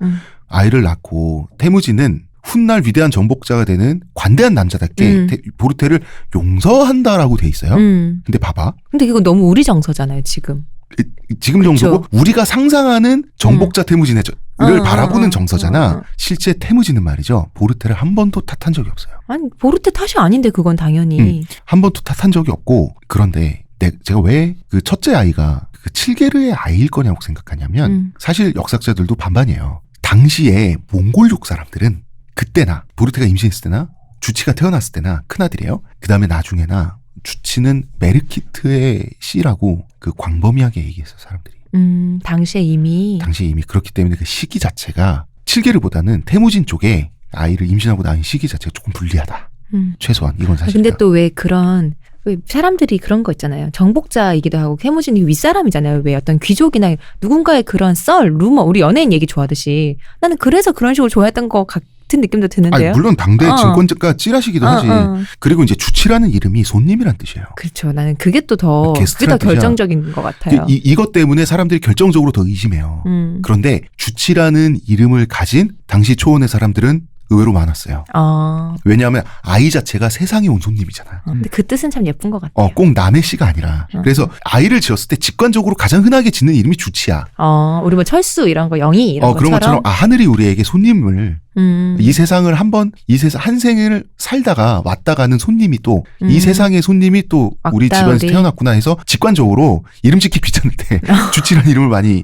아이를 낳고 태무진은 훗날 위대한 정복자가 되는 관대한 남자답게 보르테를 용서한다라고 돼 있어요. 근데 봐봐. 근데 이거 너무 우리 정서잖아요, 지금. 지금 그쵸? 정서고 우리가 상상하는 정복자 태무진을 바라보는 정서잖아. 실제 태무진은 말이죠. 보르테를 한 번도 탓한 적이 없어요. 아니, 보르테 탓이 아닌데 그건 당연히. 한 번도 탓한 적이 없고 그런데 제가 왜 그 첫째 아이가 그 7게르의 아이일 거냐고 생각하냐면 사실 역사학자들도 반반이에요. 당시에 몽골족 사람들은 그때나 보르테가 임신했을 때나 주치가 태어났을 때나 큰아들이에요. 그 다음에 나중에나 주치는 메르키트의 씨라고 그 광범위하게 얘기했어 사람들이. 당시에 이미 그렇기 때문에 그 시기 자체가 7게르보다는 태무진 쪽에 아이를 임신하고 낳은 시기 자체가 조금 불리하다. 최소한 이건 사실이다. 근데 또 왜 그런 사람들이 그런 거 있잖아요. 정복자이기도 하고 태무진이 윗사람이잖아요. 왜 어떤 귀족이나 누군가의 그런 루머, 우리 연예인 얘기 좋아하듯이 나는 그래서 그런 식으로 좋아했던 것 같은 느낌도 드는데요. 물론 당대 증권가 찌라시기도 하지. 그리고 이제 주치라는 이름이 손님이란 뜻이에요. 그렇죠. 나는 그게 또 더 결정적인 것 같아요. 이것 때문에 사람들이 결정적으로 더 의심해요. 그런데 주치라는 이름을 가진 당시 초원의 사람들은 의외로 많았어요. 왜냐하면 아이 자체가 세상에 온 손님이잖아. 근데 그 뜻은 참 예쁜 것 같아요. 꼭 남의 씨가 아니라. 그래서 아이를 지었을 때 직관적으로 가장 흔하게 짓는 이름이 주치야. 우리 뭐 철수 이런 거, 영희 이런 그런 것처럼 하늘이 우리에게 손님을 이 세상을 한 생을 살다가 왔다 가는 손님이 또 이 세상의 손님이 또 우리 집안에서 태어났구나 해서 직관적으로 이름 짓기 귀찮을 때 주치라는 이름을 많이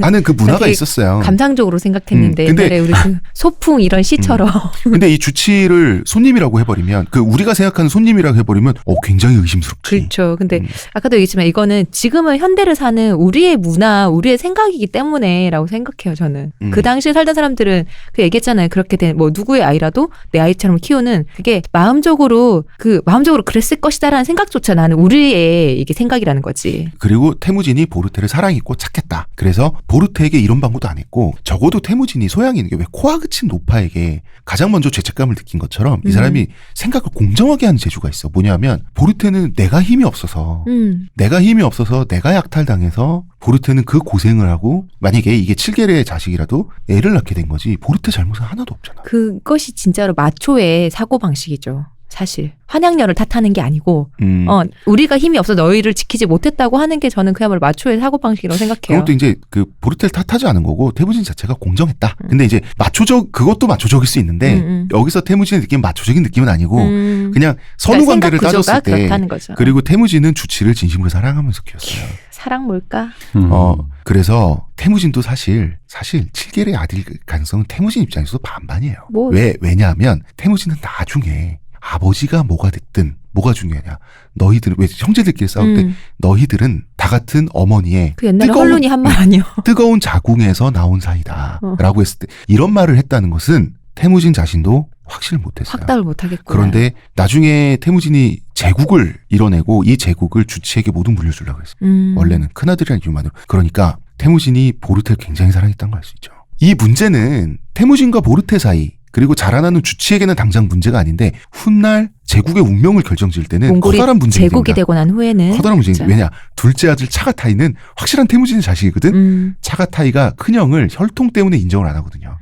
하는 그 문화가 있었어요. 감상적으로 생각했는데 옛날에 우리 그 소풍 이런 시처럼. 근데 이 주치를 손님이라고 해버리면 우리가 생각하는 손님이라고 해버리면 굉장히 의심스럽지. 그렇죠. 근데 아까도 얘기했지만 이거는 지금은 현대를 사는 우리의 문화, 우리의 생각이기 때문에라고 생각해요. 저는. 그 당시에 살던 사람들은 그 얘기했잖아요. 그렇게 된 누구의 아이라도 내 아이처럼 키우는 그게 마음적으로 그랬을 것이다라는 생각조차 나는 우리의 이게 생각이라는 거지. 그리고 태무진이 보르테를 사랑했고 착했다. 그래서 보르테에게 이런 방구도 안 했고 적어도 태무진이 소양이 있는 게 왜 코와 그친 노파에게 가장 먼저 죄책감을 느낀 것처럼 이 사람이 생각을 공정하게 하는 재주가 있어. 뭐냐면 보르테는 내가 힘이 없어서 내가 약탈당해서 보르테는 그 고생을 하고 만약에 이게 7게르의 자식이라도 애를 낳게 된 거지 보르테 잘못은 하나도 없잖아. 그것이 진짜로 마초의 사고방식이죠. 사실 환양녀를 탓하는 게 아니고 우리가 힘이 없어 너희를 지키지 못했다고 하는 게 저는 그야말로 마초의 사고방식이라고 생각해요. 그것도 이제 그 보르테를 탓하지 않은 거고 태무진 자체가 공정했다. 근데 이제 그것도 마초적일 수 있는데 여기서 태무진의 느낌은 마초적인 느낌은 아니고 그냥 선후 관계를 따졌을 때 그리고 태무진은 주치를 진심으로 사랑하면서 키웠어요. 사랑 뭘까? 그래서 태무진도 사실 7게르의 아들 가능성은 태무진 입장에서도 반반이에요. 왜냐하면 태무진은 나중에 아버지가 뭐가 됐든 뭐가 중요하냐. 너희들은 왜 형제들끼리 싸울 때 너희들은 다 같은 어머니의 그 옛날에 헐룬이 한 말 아니요. 뜨거운 자궁에서 나온 사이다라고 했을 때 이런 말을 했다는 것은 태무진 자신도 확신을 못했어요. 확답을 못하겠구나. 그런데 나중에 태무진이 제국을 이뤄내고 이 제국을 주치에게 모두 물려주려고 했어요. 원래는 큰아들이라는 이유만으로. 그러니까 태무진이 보르테를 굉장히 사랑했다는 걸 알 수 있죠. 이 문제는 태무진과 보르테 사이 그리고 자라나는 주치에게는 당장 문제가 아닌데 훗날 제국의 운명을 결정지을 때는 커다란 문제가 됩니다. 제국이 되고 난 후에는 커다란 문제입니다. 왜냐? 둘째 아들 차가타이는 확실한 태무진의 자식이거든. 차가타이가 큰형을 혈통 때문에 인정을 안 하거든요.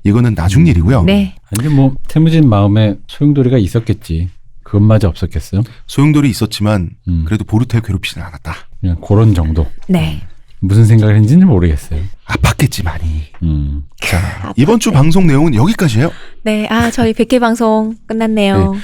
이거는 나중 일이고요. 네. 아니 뭐 태무진 마음에 소용돌이가 있었겠지. 그것마저 없었겠어요? 소용돌이 있었지만 그래도 보르테를 괴롭히지는 않았다. 그냥 그런 정도. 네. 무슨 생각을 했는지는 모르겠어요. 아팠겠지 많이. 자, 이번 주 방송 내용은 여기까지예요. 네, 저희 100회 방송 끝났네요. 네.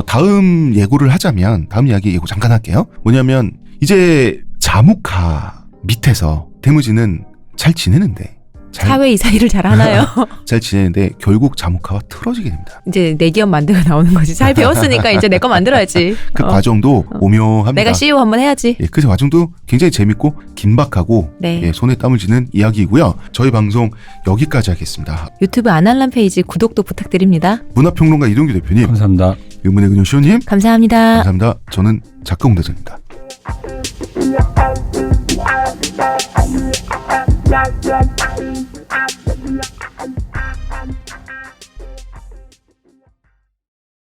다음 예고를 하자면 다음 이야기 예고 잠깐 할게요. 뭐냐면 이제 자무카 밑에서 태무진은 잘 지내는데 사회이사 일을 잘 하나요? 잘 지내는데 결국 자무카와 틀어지게 됩니다. 이제 내 기업 만들어 나오는 거지. 잘 배웠으니까 이제 내 거 만들어야지. 그 과정도 오묘합니다. 내가 CEO 한번 해야지. 예, 그 과정도 굉장히 재밌고 긴박하고 네. 예, 손에 땀을 쥐는 이야기이고요. 저희 방송 여기까지 하겠습니다. 유튜브 아날람 페이지 구독도 부탁드립니다. 문화평론가 이동규 대표님, 감사합니다. 의문의 근육 시호님, 감사합니다. 감사합니다. 저는 작가 홍대선입니다. Yeah.